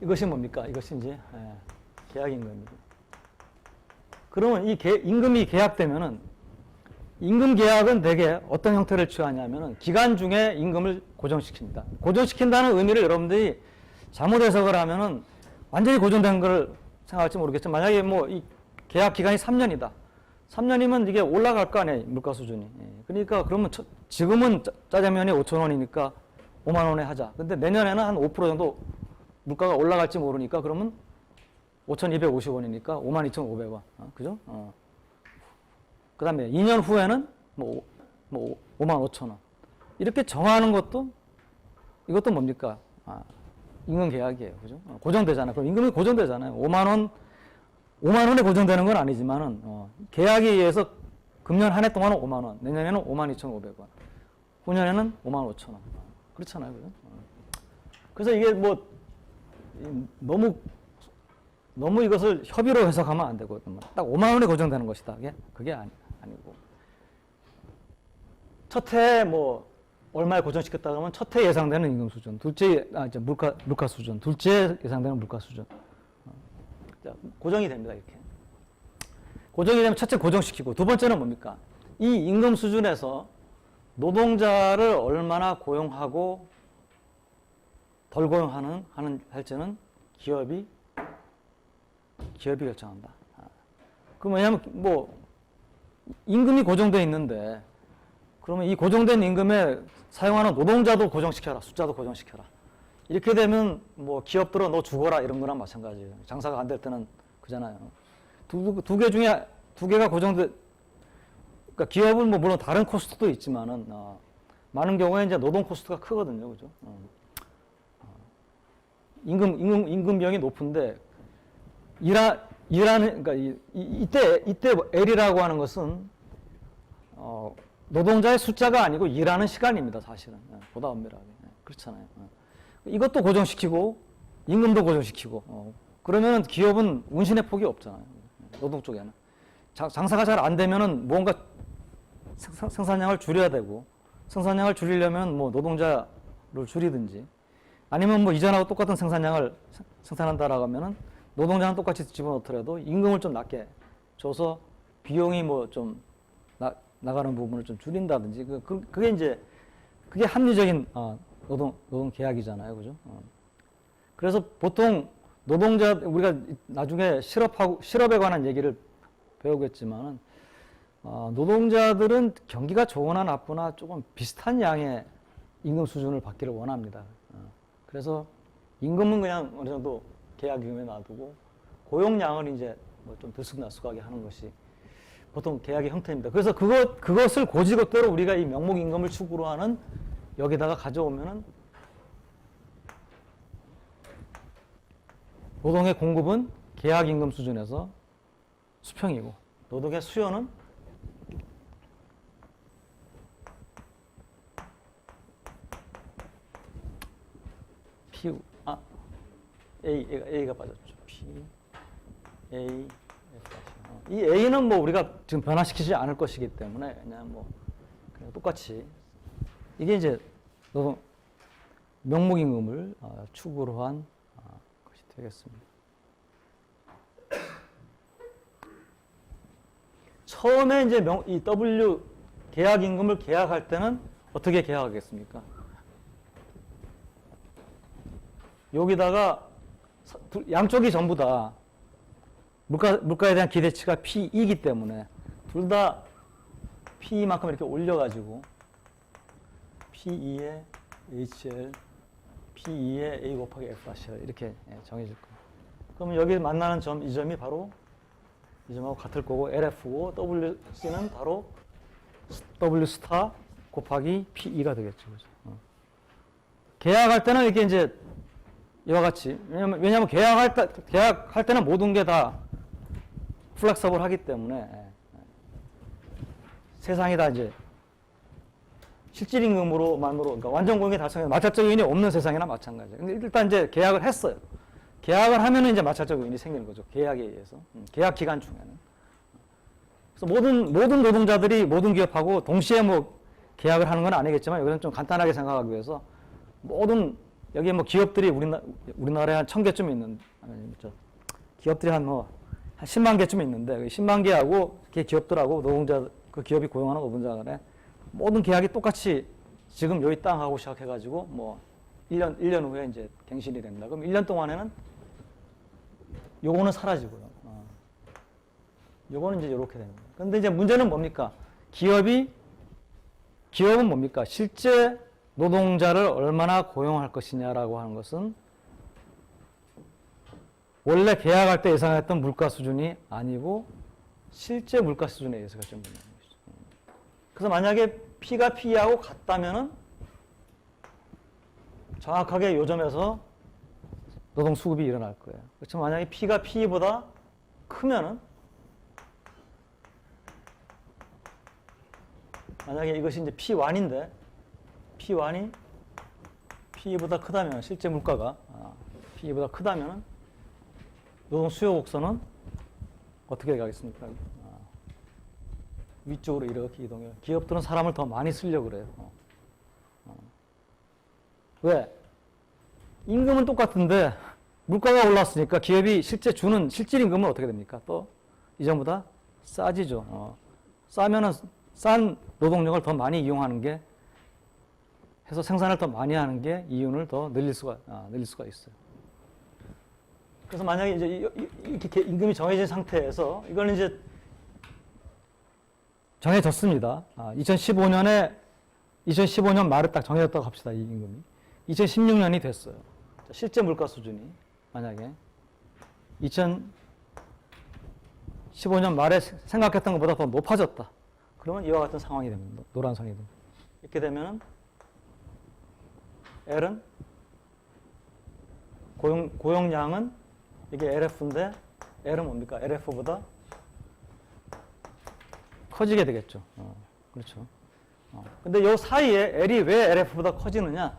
이것이 뭡니까? 이것이 이제 계약임금입니다. 그러면 이 임금이 계약되면은 임금 계약은 대개 어떤 형태를 취하냐면은 기간 중에 임금을 고정시킵니다. 고정시킨다는 의미를 여러분들이 잘못 해석을 하면은 완전히 고정된 걸 생각할지 모르겠지만 만약에 뭐 이 계약 기간이 3년이다. 3년이면 이게 올라갈 거 아니에요. 물가 수준이. 그러니까 그러면 지금은 짜장면이 5,000원이니까 5만 원에 하자. 근데 내년에는 한 5% 정도 물가가 올라갈지 모르니까 그러면 5,250원이니까 52,500원. 그죠? 그 다음에 2년 후에는 뭐 5만 5천 원. 이렇게 정하는 것도 이것도 뭡니까? 임금 계약이에요. 그죠? 고정되잖아요. 그럼 임금이 고정되잖아요. 5만 원에 고정되는 건 아니지만은, 계약에 의해서 금년 한 해 동안은 5만 원, 내년에는 52,500원, 후년에는 5만 5천 원. 그렇잖아요. 그죠? 그래서 이게 뭐, 너무 이것을 협의로 해석하면 안 되고, 딱 5만 원에 고정되는 것이다. 그게 아니고. 첫 해에 뭐, 얼마에 고정시켰다 그러면 첫 해 예상되는 임금 수준, 둘째, 이제 물가 수준, 둘째 예상되는 물가 수준. 자, 고정이 됩니다, 이렇게. 고정이 되면 첫째 고정시키고, 두 번째는 뭡니까? 이 임금 수준에서 노동자를 얼마나 고용하고 덜 할지는 기업이 결정한다. 그럼 왜냐하면 뭐 임금이 고정되어 있는데 그러면 이 고정된 임금에 사용하는 노동자도 고정시켜라, 숫자도 고정시켜라. 이렇게 되면 뭐 기업들은 너 죽어라 이런 거랑 마찬가지예요. 장사가 안 될 때는 그잖아요. 두 개 중에 두 개가 그러니까 기업은 뭐 물론 다른 코스트도 있지만은 많은 경우에 이제 노동 코스트가 크거든요, 그죠? 임금 비용이 높은데 그러니까 이때 L이라고 하는 것은 노동자의 숫자가 아니고 일하는 시간입니다, 사실은. 보다 엄밀하게. 그렇잖아요. 이것도 고정시키고 임금도 고정시키고 그러면 기업은 운신의 폭이 없잖아요. 노동 쪽에는. 장사가 잘 안 되면은 뭔가 생산량을 줄여야 되고 생산량을 줄이려면 뭐 노동자를 줄이든지 아니면 뭐 이전하고 똑같은 생산량을 생산한다라고 하면은 노동자는 똑같이 집어넣더라도 임금을 좀 낮게 줘서 비용이 뭐 좀 나가는 부분을 좀 줄인다든지 그게 합리적인 노동 계약이잖아요, 그죠? 그래서 보통 노동자 우리가 나중에 실업에 관한 얘기를 배우겠지만은 노동자들은 경기가 좋으나 나쁘나 조금 비슷한 양의 임금 수준을 받기를 원합니다. 그래서 임금은 그냥 어느 정도 계약 임금에 놔두고 고용량을 이제 뭐 좀 들쑥날쑥하게 하는 것이 보통 계약의 형태입니다. 그래서 그것을 고지것대로 우리가 이 명목 임금을 추구로 하는 여기다가 가져오면은 노동의 공급은 계약 임금 수준에서 수평이고 노동의 수요는 A가 빠졌죠. P, A, F. 이 A는 뭐 우리가 지금 변화시키지 않을 것이기 때문에 그냥 똑같이 이게 이제 노동 명목임금을 추구로 한 것이 되겠습니다. 처음에 이제 이 W 계약임금을 계약할 때는 어떻게 계약하겠습니까? 여기다가 양쪽이 전부 다 물가에 대한 기대치가 P2이기 때문에 둘 다 P2만큼 이렇게 올려가지고 P2에 HL, P2에 A 곱하기 F-L 이렇게 정해질 거예요. 그럼 여기 만나는 점, 이 점이 바로 이 점하고 같을 거고 LF고 WC는 바로 W 스타 곱하기 P2가 되겠죠. 그죠? 계약할 때는 이렇게 이제 이와 같이 왜냐하면 계약할 때는 모든 게 다 플렉서블 하기 때문에 세상이 다 이제 실질 임금으로만으로 그러니까 완전 고용이 달성해 마찰적 요인이 없는 세상이나 마찬가지예요. 근데 일단 이제 계약을 했어요. 계약을 하면은 이제 마찰적 요인이 생기는 거죠. 계약에 의해서 계약 기간 중에는. 그래서 모든 노동자들이 모든 기업하고 동시에 뭐 계약을 하는 건 아니겠지만 여기는 좀 간단하게 생각하기 위해서 모든 여기 뭐 기업들이 우리나라에 한 1000개쯤 있는 기업들이 한 10만 개쯤 있는데 10만 개하고 기업들하고 노동자 그 기업이 고용하는 노동자 간에 모든 계약이 똑같이 지금 여기 땅하고 시작해가지고 뭐 1년 후에 이제 갱신이 됩니다. 그럼 1년 동안에는 요거는 사라지고요. 요거는 이제 이렇게 됩니다. 근데 이제 문제는 뭡니까? 기업은 뭡니까? 실제 노동자를 얼마나 고용할 것이냐라고 하는 것은 원래 계약할 때 예상했던 물가 수준이 아니고 실제 물가 수준에 의해서 결정된다는 것이죠. 그래서 만약에 P가 P하고 같다면은 정확하게 요점에서 노동 수급이 일어날 거예요. 그렇죠. 만약에 P가 P보다 크면은 만약에 이것이 이제 P1인데 P1이 P보다 크다면 실제 물가가 P보다 크다면 노동 수요 곡선은 어떻게 가겠습니까? 위쪽으로 이렇게 이동해요. 기업들은 사람을 더 많이 쓰려고 그래요. 왜? 임금은 똑같은데 물가가 올랐으니까 기업이 실제 주는 실질 임금은 어떻게 됩니까? 또 이전보다 싸지죠. 싸면은 싼 노동력을 더 많이 이용하는 게 해서 생산을 더 많이 하는 게 이윤을 더 늘릴 수가 있어요. 그래서 만약에 이제 이렇게 임금이 정해진 상태에서 이거는 이제 정해졌습니다. 2015년 말에 딱 정해졌다고 합시다. 이 임금이. 2016년이 됐어요. 실제 물가 수준이 만약에 2015년 말에 생각했던 것보다 더 높아졌다. 그러면 이와 같은 상황이 됩니다. 노란선이 됩니다. 이렇게 되면은 L은 고용량은 이게 LF인데 L은 뭡니까? LF보다 커지게 되겠죠. 그렇죠. 근데 요 사이에 L이 왜 LF보다 커지느냐?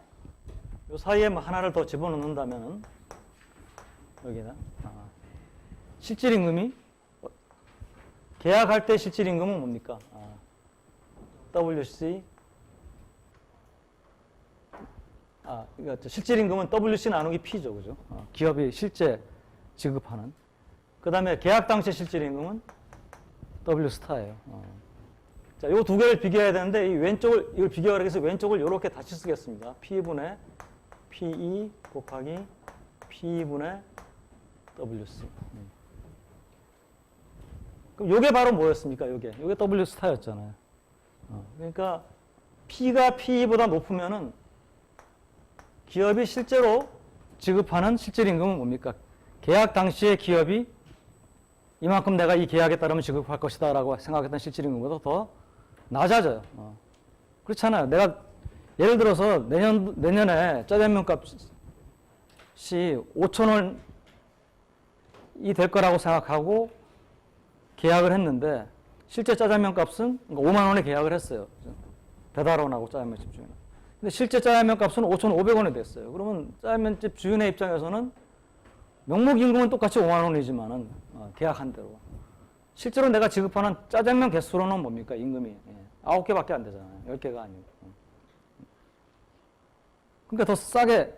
요 사이에 뭐 하나를 더 집어넣는다면은 여기다 실질 임금이 계약할 때 실질 임금은 뭡니까? WC 그러니까 실질 임금은 WC 나누기 P죠, 그죠? 기업이 실제 지급하는. 그 다음에 계약 당시 실질 임금은 W 스타예요. 자, 요 두 개를 비교해야 되는데 이 왼쪽을 이걸 비교하기 위해서 왼쪽을 이렇게 다시 쓰겠습니다. P분의 PE 곱하기 P분의 WC. 그럼 요게 바로 뭐였습니까? 요게 W 스타였잖아요. 그러니까 P가 PE보다 높으면은 기업이 실제로 지급하는 실질 임금은 뭡니까? 계약 당시에 기업이 이만큼 내가 이 계약에 따르면 지급할 것이다 라고 생각했던 실질 임금보다 더 낮아져요. 그렇잖아요. 내가 예를 들어서 내년에 짜장면 값이 5,000원이 될 거라고 생각하고 계약을 했는데 실제 짜장면 값은 5만 원에 계약을 했어요. 배달원하고 짜장면집 주인은. 근데 실제 짜장면 값은 5,500원이 됐어요. 그러면 짜장면집 주인의 입장에서는 명목임금은 똑같이 5만 원이지만은 계약한 대로 실제로 내가 지급하는 짜장면 개수로는 뭡니까? 임금이 9개밖에 안 되잖아요. 10개가 아니고. 그러니까 더 싸게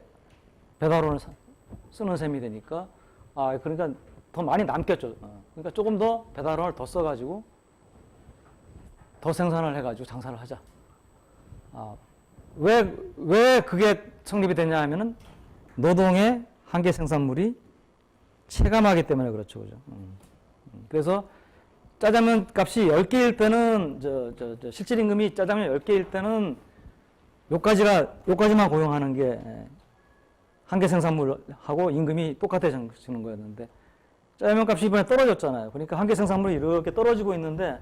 배달원을 쓰는 셈이 되니까 그러니까 더 많이 남겠죠. 그러니까 조금 더 배달원을 더 써가지고 더 생산을 해가지고 장사를 하자. 왜 그게 성립이 되냐 하면은 노동의 한계 생산물이 체감하기 때문에 그렇죠. 그죠? 그래서 짜장면 값이 10개일 때는 실질 임금이 짜장면 10개일 때는 요까지만 고용하는 게 한계 생산물하고 임금이 똑같아지는 거였는데 짜장면 값이 이번에 떨어졌잖아요. 그러니까 한계 생산물이 이렇게 떨어지고 있는데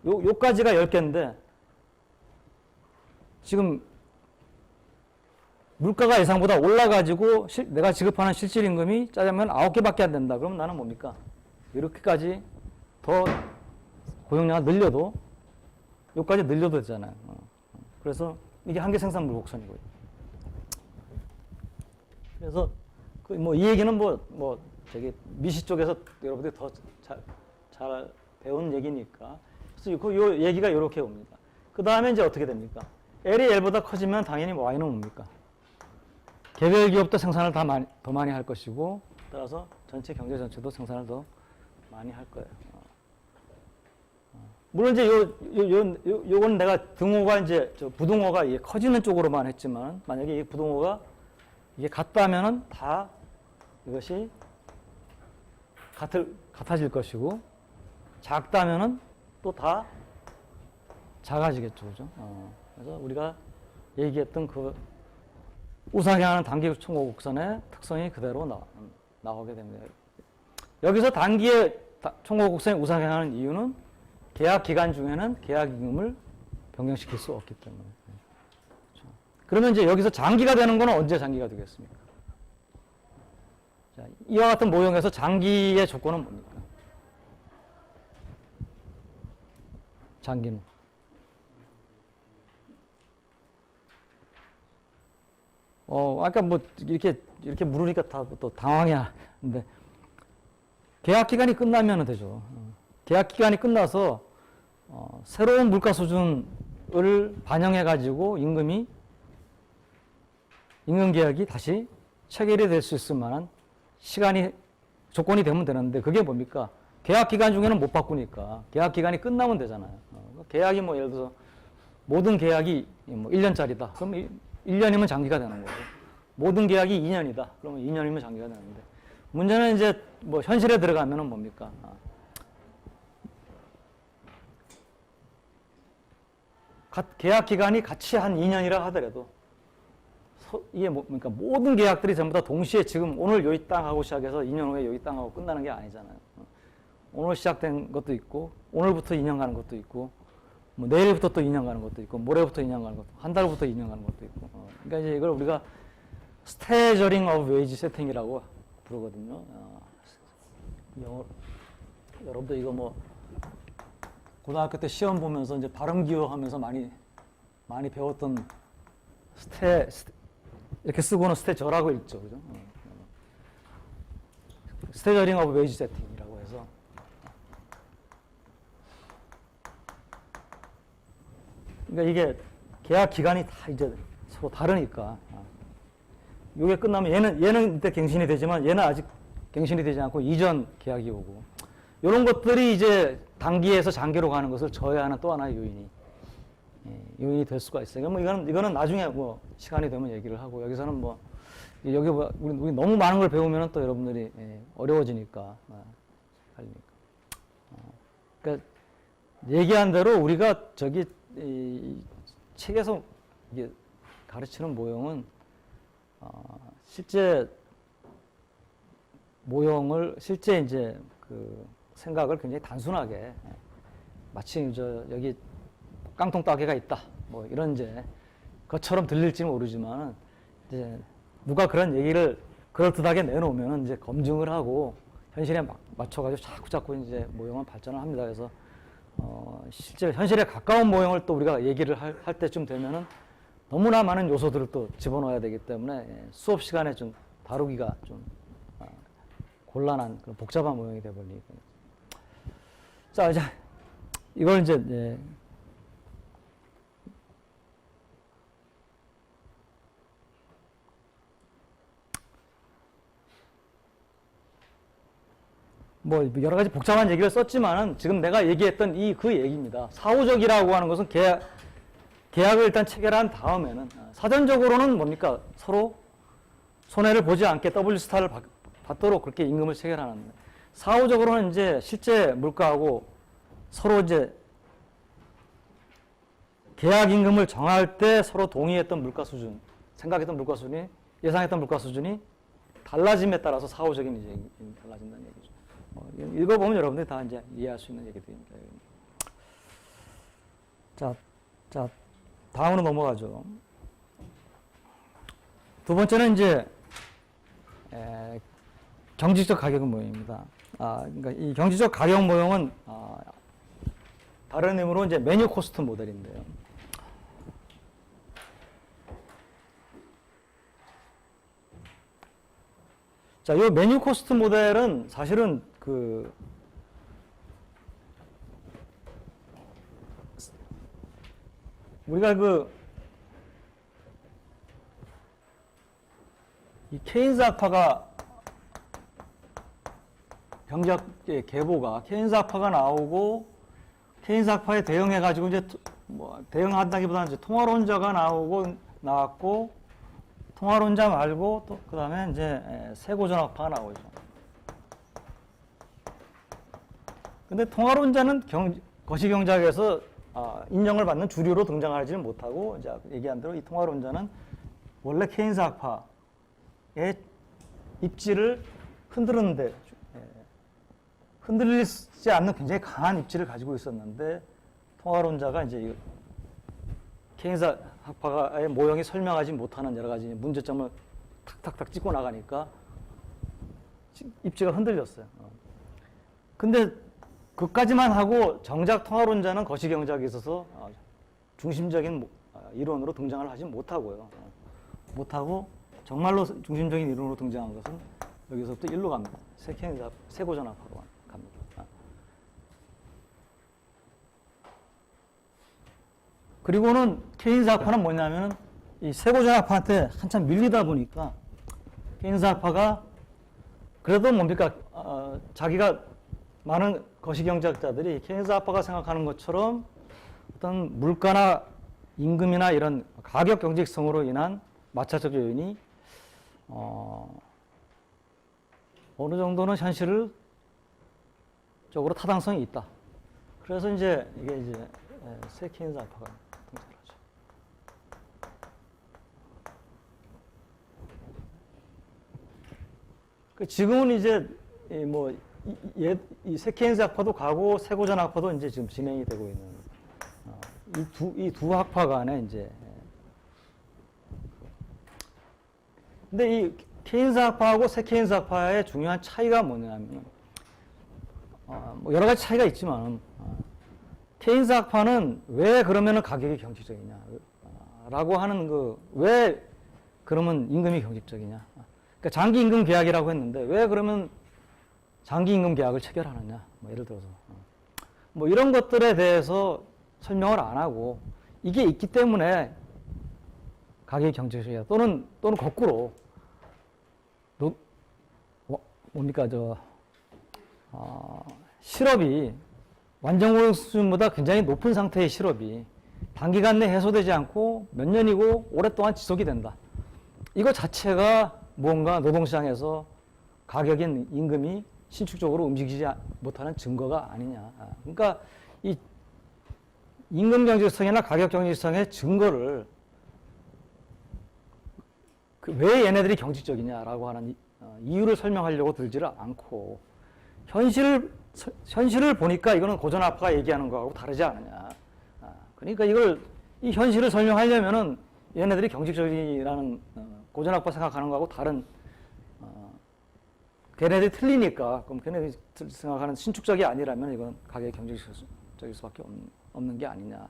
요까지가 10개인데 지금 물가가 예상보다 올라가지고 내가 지급하는 실질 임금이 짜장면 9개밖에 안 된다. 그러면 나는 뭡니까? 이렇게까지 더 고용량을 늘려도 여기까지 늘려도 되잖아요. 그래서 이게 한계 생산물 곡선이고요. 그래서 이 얘기는 저기 미시 쪽에서 여러분들이 더 잘 배운 얘기니까. 그래서 요 얘기가 이렇게 옵니다. 그 다음에 이제 어떻게 됩니까? L이 L보다 커지면 당연히 Y는 뭡니까? 개별 기업도 생산을 더 많이 할 것이고 따라서 전체 경제 전체도 생산을 더 많이 할 거예요. 물론 이제 요건 내가 등호가 이제 부등호가 이게 커지는 쪽으로만 했지만 만약에 이 부등호가 이게 같다면은 다 이것이 같아질 것이고 작다면은 또 다 작아지겠죠, 그죠? 그래서 우리가 얘기했던 그 우상향하는 단기 총고곡선의 특성이 그대로 나오게 됩니다. 여기서 단기의 총고곡선이 우상향하는 이유는 계약 기간 중에는 계약 임금을 변경시킬 수 없기 때문에. 그렇죠. 그러면 이제 여기서 장기가 되는 건 언제 장기가 되겠습니까? 자, 이와 같은 모형에서 장기의 조건은 뭡니까? 장기는. 아까 뭐 이렇게 물으니까 다 또 당황해 하는데 계약 기간이 끝나면 되죠. 계약 기간이 끝나서 새로운 물가 수준을 반영해 가지고 임금 계약이 다시 체결이 될 수 있을 만한 조건이 되면 되는데 그게 뭡니까? 계약 기간 중에는 못 바꾸니까 계약 기간이 끝나면 되잖아요. 계약이 뭐 예를 들어서 모든 계약이 뭐 1년짜리다. 그럼 1년이면 장기가 되는 거고. 모든 계약이 2년이다. 그러면 2년이면 장기가 되는데. 문제는 이제 뭐 현실에 들어가면은 뭡니까? 계약 기간이 같이 한 2년이라 하더라도 이게 그러니까 모든 계약들이 전부 다 동시에 지금 오늘 요이 땅하고 시작해서 2년 후에 요이 땅하고 끝나는 게 아니잖아요. 오늘 시작된 것도 있고 오늘부터 2년 가는 것도 있고 뭐 내일부터 또 2년 가는 것도 있고 모레부터 2년 가는 것도 한 달부터 2년 가는 것도 있고 그러니까 이제 이걸 우리가 스테저링 오브 웨이지 세팅이라고 부르거든요. 여러분들 이거 뭐 고등학교 때 시험 보면서 이제 발음 기호하면서 많이 배웠던 이렇게 쓰고는 스테저라고 읽죠, 그죠? 스테저링 오브 웨이지 세팅이라고 해서 그러니까 이게 계약 기간이 다 이제 서로 다르니까 이게 끝나면 얘는 이때 갱신이 되지만 얘는 아직 갱신이 되지 않고 이전 계약이 오고 이런 것들이 이제 단기에서 장기로 가는 것을 저해하는 또 하나의 요인이 될 수가 있어요. 뭐 이거는 나중에 뭐 시간이 되면 얘기를 하고 여기서는 뭐 여기 우리 너무 많은 걸 배우면은 또 여러분들이 어려워지니까 할리니까. 그러니까 얘기한 대로 우리가 이 책에서 이게 가르치는 모형은 실제 이제 그 생각을 굉장히 단순하게 마치 여기 깡통 따개가 있다 뭐 이런 이제 것처럼 들릴지는 모르지만 이제 누가 그런 얘기를 그럴듯하게 내놓으면은 이제 검증을 하고 현실에 맞춰가지고 자꾸 이제 모형은 발전을 합니다. 그래서 실제 현실에 가까운 모형을 또 우리가 얘기를 할 때쯤 되면은 너무나 많은 요소들을 또 집어넣어야 되기 때문에 수업 시간에 좀 다루기가 좀 곤란한 그런 복잡한 모형이 되어버리니까. 자, 이제 이걸 이제 뭐 여러 가지 복잡한 얘기를 썼지만은 지금 내가 얘기했던 그 얘기입니다. 사후적이라고 하는 것은 계약을 일단 체결한 다음에는 사전적으로는 뭡니까? 서로 손해를 보지 않게 W 스타를 받도록 그렇게 임금을 체결하는데 사후적으로는 이제 실제 물가하고 서로 이제 계약 임금을 정할 때 서로 동의했던 물가 수준, 생각했던 물가 수준이 예상했던 물가 수준이 달라짐에 따라서 사후적인 이제 달라진다는 얘기죠. 읽어보면 여러분들이 다 이제 이해할 수 있는 얘기들입니다. 자, 다음으로 넘어가죠. 두 번째는 이제 경지적 가격 모형입니다. 그러니까 이 경지적 가격 모형은 다른 의미로 이제 메뉴 코스트 모델인데요. 자, 이 메뉴 코스트 모델은 사실은 우리가 이 케인스 학파가 경제학의 계보가 케인스 학파가 나오고 케인스 학파에 대응해가지고 이제 뭐 대응한다기보다는 이제 통화론자가 나왔고 통화론자 말고 또 그다음에 이제 세고전 학파가 나오죠. 근데 통화론자는 거시경제학에서 인정을 받는 주류로 등장하지는 못하고 이제 얘기한 대로 이 통화론자는 원래 케인스 학파의 입지를 흔들었는데 흔들리지 않는 굉장히 강한 입지를 가지고 있었는데 통화론자가 이제 케인스 학파의 모형이 설명하지 못하는 여러 가지 문제점을 탁탁탁 찍고 나가니까 입지가 흔들렸어요. 근데 그까지만 하고 정작 통화론자는 거시경제학에 있어서 중심적인 이론으로 등장을 하지 못하고요. 못하고 정말로 중심적인 이론으로 등장한 것은 여기서부터 일로 갑니다. 세고전학파로 갑니다. 그리고는 케인스 학파는 뭐냐면 이 세고전학파한테 한참 밀리다 보니까 케인스 학파가 그래도 뭡니까 자기가 많은 거시경제학자들이 케인스 학파가 생각하는 것처럼 어떤 물가나 임금이나 이런 가격 경직성으로 인한 마찰적 요인이 어느 정도는 현실 적으로 타당성이 있다. 그래서 이제 이게 이제 새 케인스 학파가 등장을 하죠. 지금은 이제 이 새 케인스 학파도 가고 세고전 학파도 이제 지금 진행이 되고 있는 이 두 학파 간에 이제 근데 이 케인스 학파하고 새 케인스 학파의 중요한 차이가 뭐냐면 뭐 여러 가지 차이가 있지만 케인스 학파는 왜 그러면은 가격이 경직적이냐라고 하는 왜 그러면 임금이 경직적이냐? 그러니까 장기 임금 계약이라고 했는데 왜 그러면 장기 임금 계약을 체결하느냐? 뭐 예를 들어서 뭐 이런 것들에 대해서 설명을 안 하고 이게 있기 때문에 가격이 경직적이다. 또는 거꾸로 뭡니까 실업이 완전고용 수준보다 굉장히 높은 상태의 실업이 단기간 내에 해소되지 않고 몇 년이고 오랫동안 지속이 된다. 이거 자체가 무언가 노동시장에서 가격인 임금이 신축적으로 움직이지 못하는 증거가 아니냐. 그러니까 이 임금 경직성이나 가격 경직성의 증거를 왜 얘네들이 경직적이냐라고 하는 이유를 설명하려고 들지를 않고 현실을 보니까 이거는 고전학파가 얘기하는 거하고 다르지 않느냐. 그러니까 이 현실을 설명하려면은 얘네들이 경직적이라는 고전학파 생각하는 거하고 다른 걔네들이 틀리니까 그럼 걔네들이 생각하는 신축적이 아니라면 이건 가격이 경직적일 수밖에 없는 게 아니냐.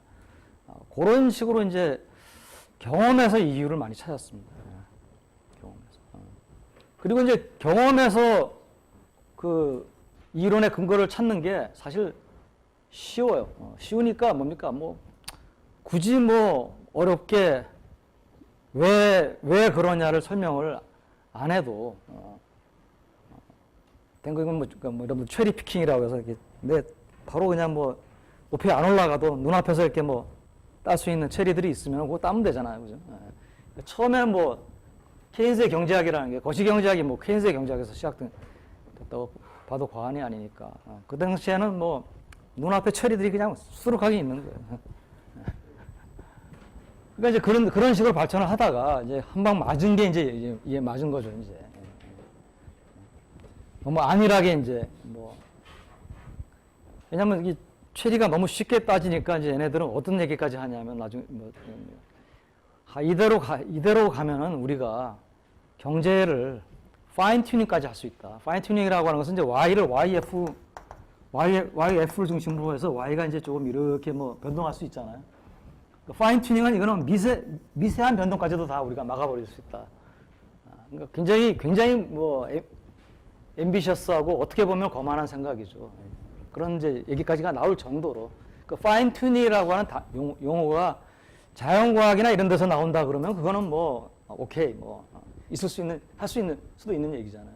그런 식으로 이제 경험에서 이유를 많이 찾았습니다. 경험에서. 그리고 이제 경험에서 그 이론의 근거를 찾는 게 사실 쉬워요. 쉬우니까 뭡니까? 뭐 굳이 뭐 어렵게 왜 그러냐를 설명을 안 해도 된 거 이건 뭐 이런 체리 피킹이라고 해서 이렇게 바로 그냥 뭐 높이 안 올라가도 눈앞에서 이렇게 뭐 딸 수 있는 체리들이 있으면 그거 따면 되잖아요. 그죠? 처음에는 뭐 케인스의 경제학이라는 게 거시경제학이 뭐 케인스의 경제학에서 시작됐다고 봐도 과언이 아니니까. 그 당시에는 뭐 눈앞에 체리들이 그냥 수두룩하게 있는 거예요. 그러니까 이제 그런 식으로 발전을 하다가 이제 한 방 맞은 게 이제 맞은 거죠, 이제. 너무 안일하게 이제 뭐 왜냐면 이 체리가 너무 쉽게 따지니까 이제 얘네들은 어떤 얘기까지 하냐면 나중에 이대로 가면은 우리가 경제를 파인 튜닝까지 할 수 있다. 파인 튜닝이라고 하는 것은 이제 y를 yf를 중심으로 해서 y가 이제 조금 이렇게 뭐 변동할 수 있잖아요. 파인 튜닝은 이거는 미세한 변동까지도 다 우리가 막아버릴 수 있다. 그러니까 굉장히 뭐 앰비셔스하고 어떻게 보면 거만한 생각이죠. 그런 이제 얘기까지가 나올 정도로 그 파인 튜닝이라고 하는 용어가 자연과학이나 이런 데서 나온다 그러면 그거는 뭐 오케이 뭐 할 수 있는 수도 있는 얘기잖아요.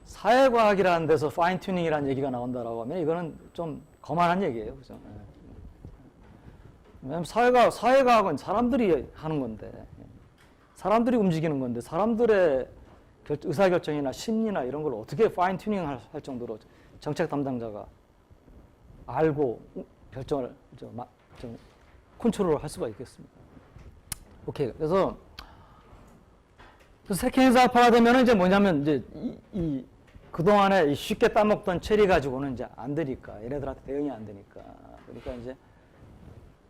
사회과학이라는 데서 파인 튜닝이라는 얘기가 나온다라고 하면 이거는 좀 거만한 얘기예요, 그죠? 왜냐하면 사회과학은 사람들이 하는 건데, 사람들이 움직이는 건데, 사람들의 의사결정이나 심리나 이런 걸 어떻게 파인 튜닝 할 정도로 정책 담당자가 알고 결정을 좀 컨트롤을 할 수가 있겠습니다. 오케이. 그래서 세케인사파가 되면은 이제 뭐냐면 이제 그동안에 쉽게 따먹던 체리 가지고는 이제 안 되니까, 얘네들한테 대응이 안 되니까. 그러니까 이제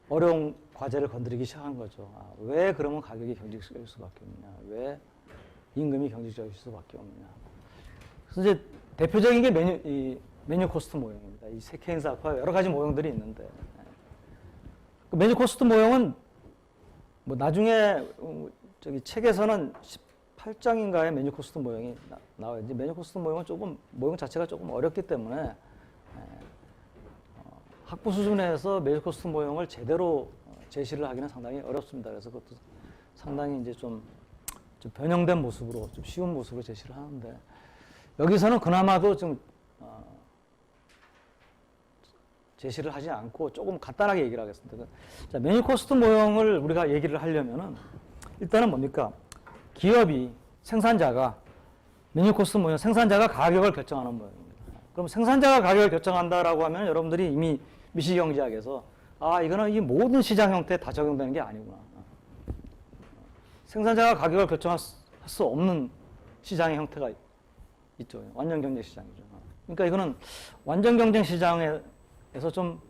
어려운 과제를 건드리기 시작한 거죠. 왜 그러면 가격이 경직적일 수밖에 없느냐. 왜 임금이 경직적일 수밖에 없느냐. 그래서 이제 대표적인 게 메뉴 코스트 모형입니다. 이 세케인사파 여러 가지 모형들이 있는데. 그 메뉴 코스트 모형은 뭐 나중에 저기 책에서는 18장인가의 메뉴 코스트 모형이 나와요. 이제 메뉴 코스트 모형은 모형 자체가 조금 어렵기 때문에 학부 수준에서 메뉴 코스트 모형을 제대로 제시를 하기는 상당히 어렵습니다. 그래서 그것도 상당히 이제 좀 변형된 모습으로, 좀 쉬운 모습으로 제시를 하는데, 여기서는 그나마도 좀 제시를 하지 않고 조금 간단하게 얘기를 하겠습니다. 자, 메뉴 코스트 모형을 우리가 얘기를 하려면은 일단은 뭡니까? 기업이, 생산자가, 메뉴 코스트 모형, 생산자가 가격을 결정하는 모형입니다. 그럼 생산자가 가격을 결정한다라고 하면 여러분들이 이미 미시경제학에서 이거는 이 모든 시장 형태에 다 적용되는 게 아니구나. 생산자가 가격을 결정할 수 없는 시장의 형태가 있죠. 완전 경쟁 시장이죠. 그러니까 이거는 완전 경쟁 시장에서 좀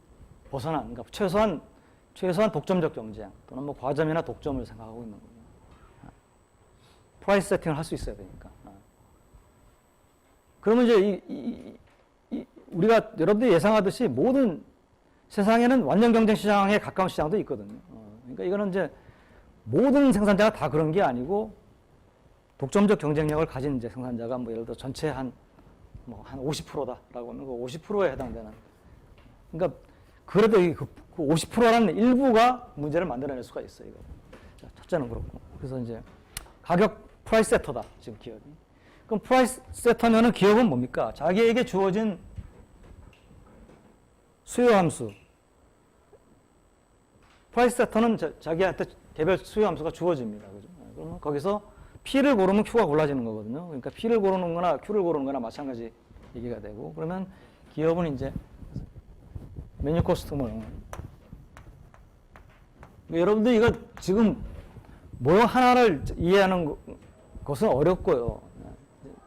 벗어난, 그러니까 최소한 독점적 경쟁 또는 뭐 과점이나 독점을 생각하고 있는 거예요. 프라이스 세팅을 할 수 있어야 되니까. 그러면 이제 우리가 여러분들이 예상하듯이 모든 세상에는 완전 경쟁 시장에 가까운 시장도 있거든요. 그러니까 이거는 이제 모든 생산자가 다 그런 게 아니고 독점적 경쟁력을 가진 이제 생산자가 뭐 예를 들어 전체 한 50%다라고 하면 그 50%에 해당되는. 그러니까 그래도 그 50%라는 일부가 문제를 만들어낼 수가 있어요. 이거. 자, 첫째는 그렇고. 그래서 이제 가격 프라이스 세터다 지금 기업이. 그럼 프라이스 세터면은 기업은 뭡니까? 자기에게 주어진 수요 함수. 프라이스 세터는 자기한테 개별 수요 함수가 주어집니다. 그죠? 그러면 거기서 P를 고르면 Q가 골라지는 거거든요. 그러니까 P를 고르는 거나 Q를 고르는 거나 마찬가지 얘기가 되고, 그러면 기업은 이제 메뉴 코스트 모형. 여러분들 이거 지금 모형 하나를 이해하는 것은 어렵고요.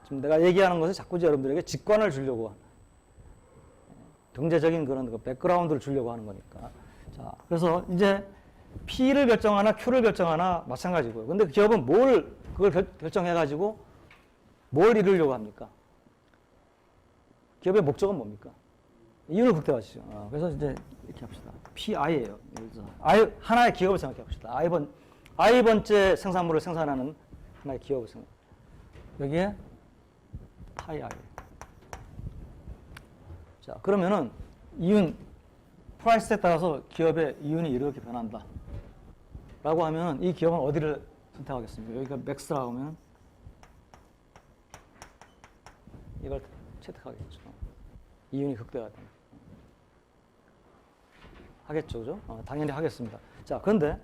지금 내가 얘기하는 것은 자꾸 여러분들에게 직관을 주려고, 경제적인 그런 백그라운드를 주려고 하는 거니까. 자, 그래서 이제 P를 결정하나 Q를 결정하나 마찬가지고요. 근데 기업은 그걸 결정해가지고 뭘 이루려고 합니까? 기업의 목적은 뭡니까? 이윤을 극대화시죠. 그래서 이제 이렇게 합시다. PI예요. 하나의 기업을 생각해 봅시다. I번째 생산물을 생산하는 하나의 기업을 생각. 여기에 파이 I. 자, 그러면은 이윤, 프라이스에 따라서 기업의 이윤이 이렇게 변한다. 라고 하면 이 기업은 어디를 선택하겠습니까? 여기가 맥스라고 하면 이걸 채택하겠죠. 이윤이 극대화된다. 하겠죠, 그죠? 당연히 하겠습니다. 자, 그런데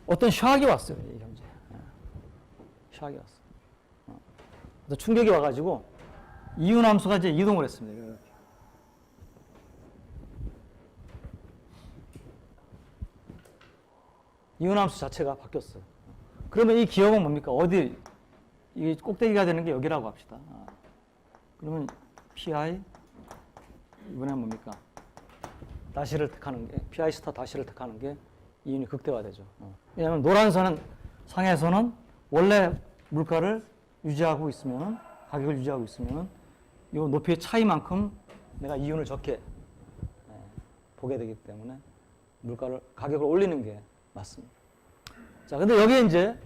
어떤 샥이 왔어요, 이 경제. 샥이 왔어요. 그래서 충격이 와가지고 이윤 함수가 이제 이동을 했습니다. 이렇게. 이윤 함수 자체가 바뀌었어요. 그러면 이 기업은 뭡니까? 이 꼭대기가 되는 게 여기라고 합시다. 그러면 PI 이번엔 뭡니까? 다시를 택하는 게, PI 스타 다시를 택하는 게 이윤이 극대화되죠. 왜냐하면 노란 선은 상에서는 원래 물가를 유지하고 있으면, 가격을 유지하고 있으면 이 높이의 차이만큼 내가 이윤을 적게 보게 되기 때문에 가격을 올리는 게 맞습니다. 자, 근데 여기에 이제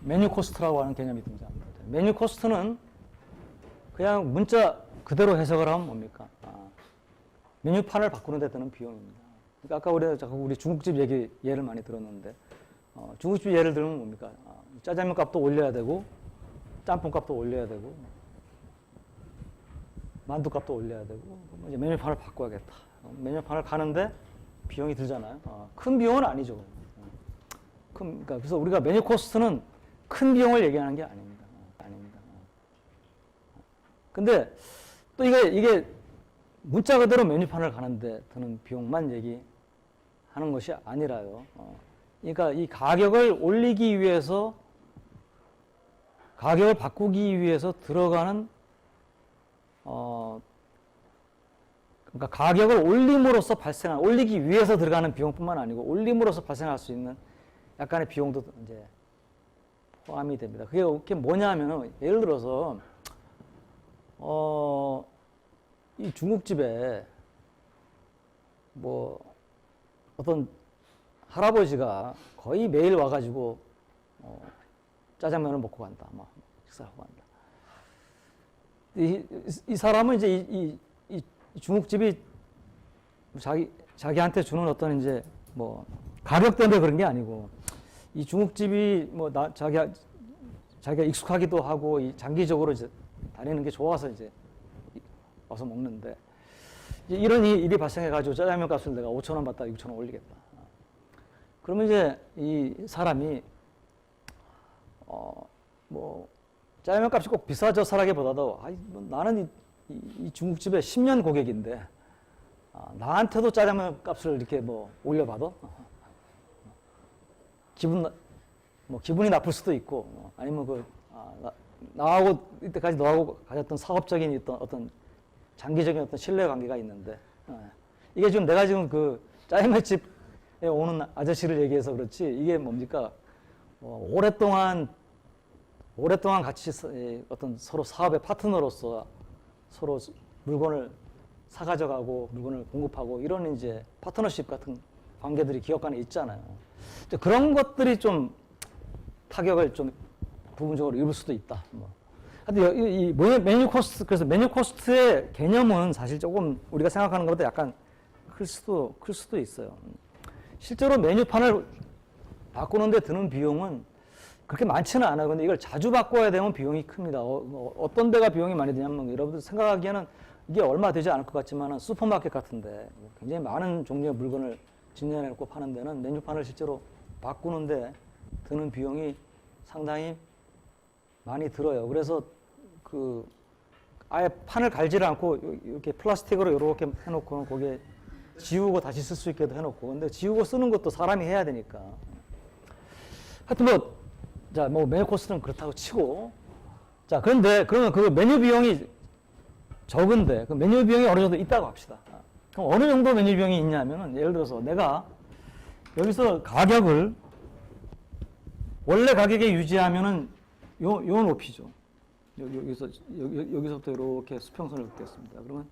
메뉴 코스트라고 하는 개념이 등장합니다. 메뉴 코스트는 그냥 문자 그대로 해석을 하면 뭡니까? 메뉴판을 바꾸는 데 드는 비용입니다. 그러니까 아까 우리 중국집 예를 많이 들었는데, 중국집 예를 들면 뭡니까? 짜장면 값도 올려야 되고, 짬뽕 값도 올려야 되고, 만두 값도 올려야 되고, 이제 메뉴판을 바꿔야겠다. 메뉴판을 가는데 비용이 들잖아요. 큰 비용은 아니죠. 그러니까 그래서 우리가 메뉴 코스트는 큰 비용을 얘기하는 게 아닙니다. 근데 또 이게 문자 그대로 메뉴판을 가는데 드는 비용만 얘기하는 하는 것이 아니라요. 그러니까 이 가격을 올리기 위해서, 가격을 바꾸기 위해서 들어가는, 그러니까 가격을 올림으로써 올리기 위해서 들어가는 비용뿐만 아니고 올림으로써 발생할 수 있는 약간의 비용도 이제 포함이 됩니다. 그게 뭐냐면은, 예를 들어서, 이 중국집에 뭐 어떤 할아버지가 거의 매일 와가지고 짜장면을 먹고 간다, 막 식사하고 간다. 이 사람은 이제 이 중국집이 자기한테 주는 어떤 이제 뭐 가격 때문에 그런 게 아니고, 이 중국집이 뭐 자기가 익숙하기도 하고 이 장기적으로 이제 다니는 게 좋아서 이제 와서 먹는데, 이런 일이 발생해가지고 짜장면 값을 내가 5,000원 받다 6,000원 올리겠다. 그러면 이제 이 사람이 뭐 짜장면 값이 꼭 비싸져서라기보다도 뭐 나는 이 중국집의 10년 고객인데 나한테도 짜장면 값을 이렇게 뭐 올려봐도 기분이 나쁠 수도 있고, 아니면 나하고 이때까지 너하고 가졌던 사업적인 어떤 장기적인 어떤 신뢰 관계가 있는데, 이게 지금 내가 지금 그 짜장면집에 오는 아저씨를 얘기해서 그렇지, 이게 뭡니까? 오랫동안 같이 어떤 서로 사업의 파트너로서 서로 물건을 사가져가고 물건을 공급하고 이런 이제 파트너십 같은 관계들이 기업 간에 있잖아요. 그런 것들이 좀 타격을 좀 부분적으로 입을 수도 있다. 근데 이 메뉴 코스트, 그래서 메뉴 코스트의 개념은 사실 조금 우리가 생각하는 것보다 약간 클 수도 있어요. 실제로 메뉴판을 바꾸는데 드는 비용은 그렇게 많지는 않아요. 근데 이걸 자주 바꿔야 되면 비용이 큽니다. 어떤 데가 비용이 많이 드냐면, 여러분들 생각하기에는 이게 얼마 되지 않을 것 같지만 슈퍼마켓 같은데 굉장히 많은 종류의 물건을 진열해 놓고 파는 데는 메뉴판을 실제로 바꾸는데 드는 비용이 상당히 많이 들어요. 그래서 아예 판을 갈지를 않고 이렇게 플라스틱으로 이렇게 해놓고는 거기에 지우고 다시 쓸 수 있게도 해놓고, 근데 지우고 쓰는 것도 사람이 해야 되니까. 하여튼 뭐 메뉴 코스트는 그렇다고 치고, 자, 그런데 그러면 그 메뉴 비용이 적은데, 그 메뉴 비용이 어느 정도 있다고 합시다. 그럼 어느 정도 메뉴 비용이 있냐면은, 예를 들어서 내가 여기서 가격을 원래 가격에 유지하면은 요 높이죠. 여기서부터 이렇게 수평선을 긋겠습니다. 그러면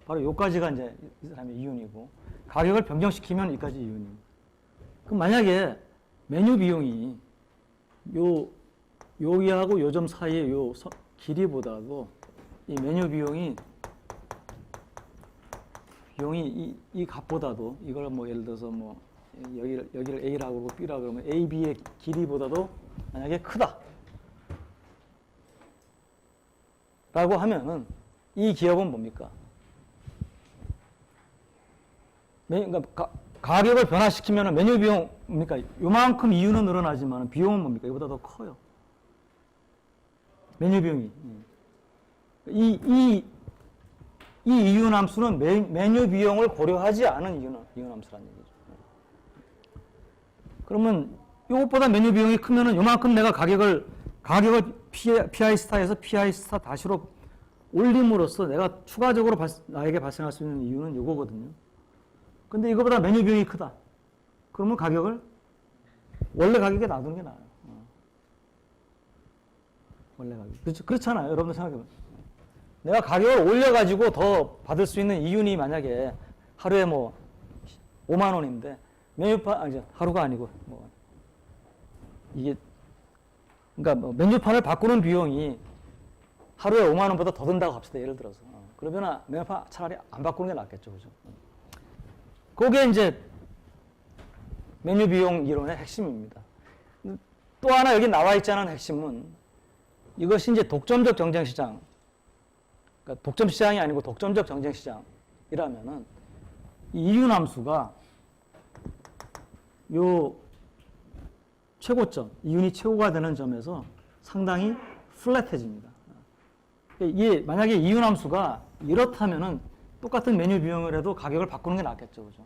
바로 요까지가 이제 이 사람의 이윤이고, 가격을 변경시키면 여기까지 이윤이고. 그럼 만약에 메뉴 비용이 여기하고 요 점 사이의 요 길이보다도 이 메뉴 비용이 이 값보다도, 이걸 뭐 예를 들어서 뭐 여기를 A라고 그러고 B라고 그러면 A, B의 길이보다도 만약에 크다 라고 하면은 이 기업은 뭡니까? 그러니까 가격을 변화시키면 메뉴 비용 뭡니까? 요만큼 이윤은 늘어나지만 비용은 뭡니까? 이보다 더 커요. 메뉴 비용이. 이 이윤 함수는 메뉴 비용을 고려하지 않은 이윤 함수라는 얘기죠. 그러면 이것보다 메뉴 비용이 크면은 요만큼 내가 가격을 PI 스타에서 PI 스타 다시로 올림으로써 내가 추가적으로 나에게 발생할 수 있는 이유는 이거거든요. 근데 이거보다 메뉴 비용이 크다. 그러면 가격을 원래 가격에 놔두는 게 나아요. 원래 가격. 그렇잖아요. 여러분들 생각해보세요. 내가 가격을 올려가지고 더 받을 수 있는 이윤이 만약에 하루에 뭐 5만 원인데 하루가 아니고 이게 그러니까 메뉴판을 바꾸는 비용이 하루에 5만 원보다 더 든다고 합시다. 예를 들어서. 그러면 메뉴판 차라리 안 바꾸는 게 낫겠죠. 그죠? 그게 이제 메뉴 비용 이론의 핵심입니다. 또 하나 여기 나와 있지 않은 핵심은 이것이 이제 독점적 경쟁 시장, 그러니까 독점 시장이 아니고 독점적 경쟁 시장이라면은 이 이윤 함수가 요 최고점, 이윤이 최고가 되는 점에서 상당히 플랫해집니다. 이게 만약에 이윤 함수가 이렇다면은 똑같은 메뉴 비용을 해도 가격을 바꾸는 게 낫겠죠. 그죠?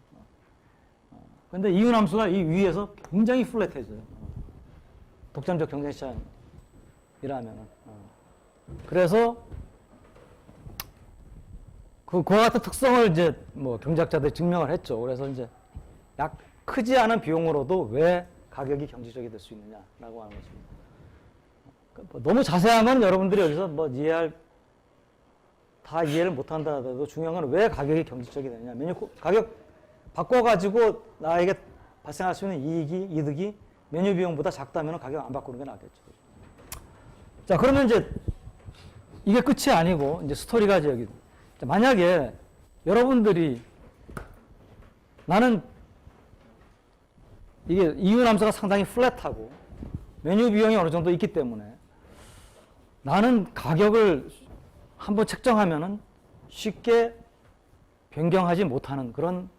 근데 이윤함수가 이 위에서 굉장히 플랫해져요. 독점적 경쟁시장이라면은. 그래서 그와 같은 특성을 이제 뭐 경제학자들이 증명을 했죠. 그래서 이제 약 크지 않은 비용으로도 왜 가격이 경제적이 될 수 있느냐라고 하는 것입니다. 너무 자세하면 여러분들이 여기서 뭐 다 이해를 못한다 하더라도 중요한 건 왜 가격이 경제적이 되느냐. 메뉴 가격 바꿔가지고 나에게 발생할 수 있는 이득이 메뉴 비용보다 작다면 가격 안 바꾸는 게 낫겠죠. 자, 그러면 이제 이게 끝이 아니고 이제 스토리가 이제 여기. 자, 만약에 여러분들이 나는 이게 이윤함수가 상당히 플랫하고 메뉴 비용이 어느 정도 있기 때문에 나는 가격을 한번 책정하면은 쉽게 변경하지 못하는 그런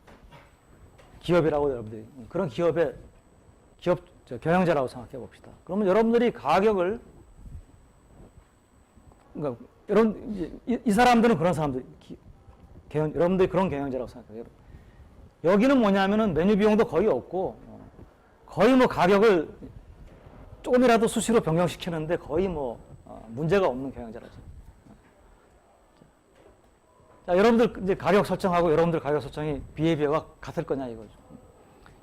기업이라고 여러분들이 그런 기업 경영자라고 생각해 봅시다. 그러면 여러분들이 가격을 그러니까 이 사람들은 그런 사람들 여러분들이 그런 경영자라고 생각해요. 여기는 뭐냐면은 메뉴 비용도 거의 없고 거의 뭐 가격을 조금이라도 수시로 변경시키는데 거의 뭐 문제가 없는 경영자라죠. 자, 여러분들 이제 가격 설정하고 여러분들 가격 설정이 비해비어가 같을 거냐 이거죠.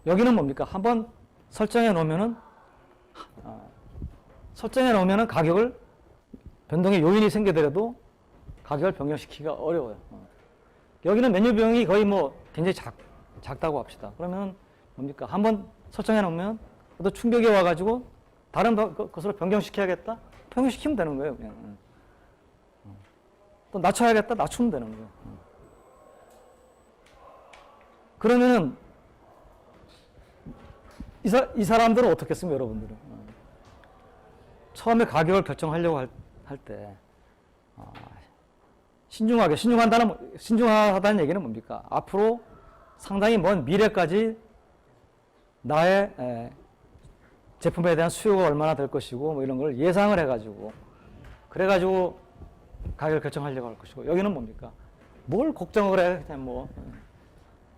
여기는 뭡니까? 한번 설정해 놓으면은 가격을 변동의 요인이 생기더라도 가격을 변경시키기가 어려워요. 여기는 메뉴 비용이 거의 뭐 굉장히 작다고 합시다. 그러면 뭡니까? 한번 설정해 놓으면 또 충격이 와가지고 다른 것으로 변경시켜야겠다? 변경시키면 되는 거예요. 그냥. 또 낮춰야겠다? 낮추면 되는 거예요. 그러면은 이 사람들은 어떻게 했습니까, 여러분들은? 처음에 가격을 결정하려고 할 때 신중하다는 얘기는 뭡니까? 앞으로 상당히 먼 미래까지 나의 제품에 대한 수요가 얼마나 될 것이고 뭐 이런 걸 예상을 해가지고 그래가지고 가격을 결정하려고 할 것이고 여기는 뭡니까? 뭘 걱정을 해? 그냥 뭐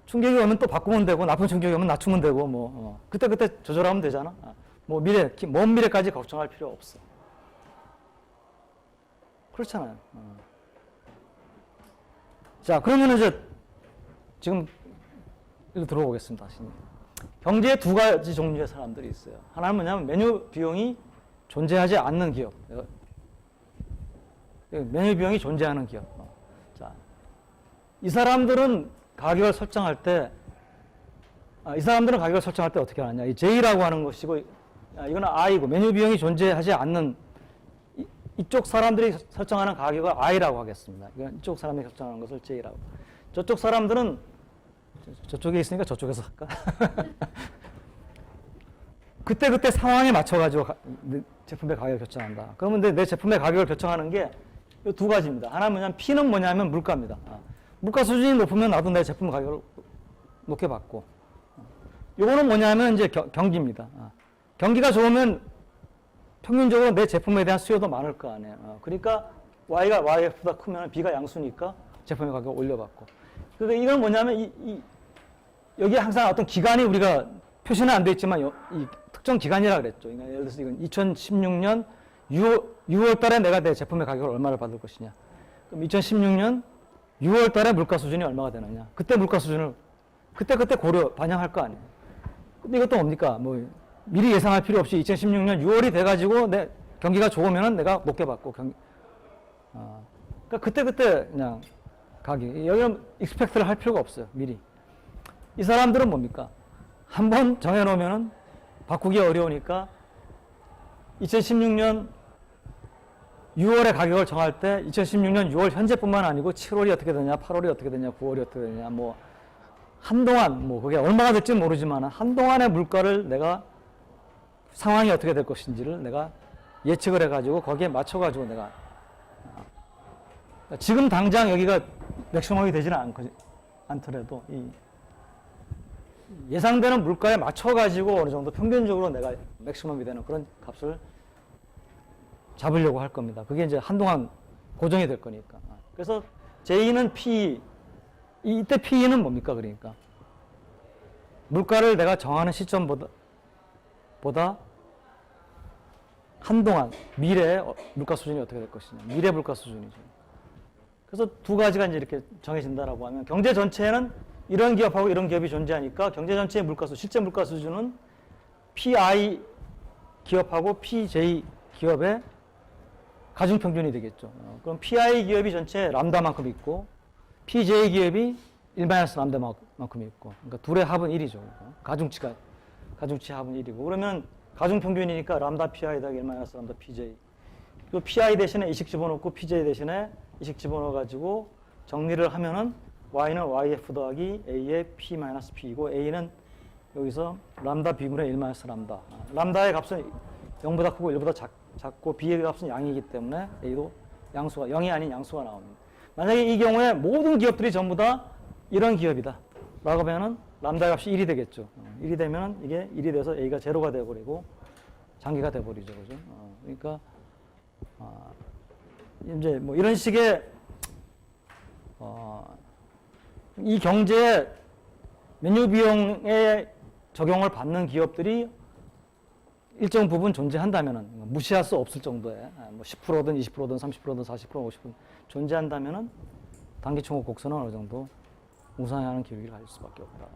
충격이 오면 또 바꾸면 되고 나쁜 충격이 오면 낮추면 되고 뭐 그때 조절하면 되잖아. 뭐 먼 미래까지 걱정할 필요 없어. 그렇잖아요. 자, 그러면 이제 지금 여기 들어보겠습니다. 경제에 두 가지 종류의 사람들이 있어요. 하나는 뭐냐면 메뉴 비용이 존재하지 않는 기업. 메뉴 비용이 존재하는 기업. 자, 이 사람들은 가격을 설정할 때 어떻게 하느냐. 이 J라고 하는 것이고, 이거는 I고, 메뉴 비용이 존재하지 않는 이쪽 사람들이 설정하는 가격을 I라고 하겠습니다. 이쪽 사람이 설정하는 것을 J라고. 저쪽 사람들은 저쪽에 있으니까 저쪽에서 할까? 그때 상황에 맞춰가지고 제품의 가격을 결정한다. 그러면 내 제품의 가격을 결정하는 게 이 두 가지입니다. 하나는 뭐냐면 P는 뭐냐면 물가입니다. 물가 수준이 높으면 나도 내 제품 가격을 높게 받고. 요거는 뭐냐면 이제 경기입니다. 경기가 좋으면 평균적으로 내 제품에 대한 수요도 많을 거 아니에요. 그러니까 Y가 Y보다 크면 B가 양수니까 제품의 가격을 올려받고. 그러니까 이건 뭐냐면 여기에 항상 어떤 기간이 우리가 표시는 안 돼 있지만 이 특정 기간이라 그랬죠. 그러니까 예를 들어서 이건 2016년 6월 달에 내가 내 제품의 가격을 얼마를 받을 것이냐. 그럼 2016년 6월 달에 물가 수준이 얼마가 되느냐. 그때 물가 수준을 그때 반영할 거 아니에요. 근데 이것도 뭡니까? 뭐 미리 예상할 필요 없이 2016년 6월이 돼가지고 내 경기가 좋으면은 내가 높게 받고 그러니까 그때 그냥 가격. 여기는 익스펙트를 할 필요가 없어요. 미리. 이 사람들은 뭡니까? 한번 정해놓으면은 바꾸기 어려우니까 2016년 6월에 가격을 정할 때 2016년 6월 현재뿐만 아니고 7월이 어떻게 되냐, 8월이 어떻게 되냐, 9월이 어떻게 되냐, 뭐 한동안 뭐 그게 얼마가 될지 모르지만 한동안의 물가를 내가 상황이 어떻게 될 것인지를 내가 예측을 해가지고 거기에 맞춰가지고 내가 지금 당장 여기가 맥시멈이 되지는 않더라도 이 예상되는 물가에 맞춰가지고 어느 정도 평균적으로 내가 맥시멈이 되는 그런 값을 잡으려고 할 겁니다. 그게 이제 한동안 고정이 될 거니까. 그래서 J는 P, 이때 P는 뭡니까? 그러니까 물가를 내가 정하는 시점보다 한동안 미래 물가 수준이 어떻게 될 것이냐. 미래 물가 수준이죠. 그래서 두 가지가 이제 이렇게 정해진다라고 하면 경제 전체에는 이런 기업하고 이런 기업이 존재하니까 경제 전체의 물가 수, 실제 물가 수준은 PI 기업하고 PJ 기업의 가중평균이 되겠죠. 그럼 PI 기업이 전체 람다만큼 있고 PJ 기업이 1-람다만큼 있고 그러니까 둘의 합은 1이죠. 가중치 합은 1이고 그러면 가중평균이니까 람다 PI 더하기 1-람다 PJ 그 PI 대신에 이식 집어넣고 PJ 대신에 이식 집어넣어가지고 정리를 하면은 Y는 YF 더하기 A의 P-P이고 A는 여기서 람다 B분의 1-람다. 람다의 값은 0보다 크고 1보다 작고 B의 값은 양이기 때문에 A도 양수가 0이 아닌 양수가 나옵니다. 만약에 이 경우에 모든 기업들이 전부 다 이런 기업이다 라고 하면은 람다 값이 1이 되겠죠. 1이 되면 이게 1이 돼서 A가 제로가 되어버리고 장기가 되어버리죠. 그죠? 그러니까 이제 뭐 이런 식의 이 경제에 메뉴 비용에 적용을 받는 기업들이 일정 부분 존재한다면은 무시할 수 없을 정도의 뭐 10%든 20%든 30%든 40% 50% 존재한다면은 단기 총업 곡선은 어느 정도 우상향하는 기울기를 가질 수밖에 없다.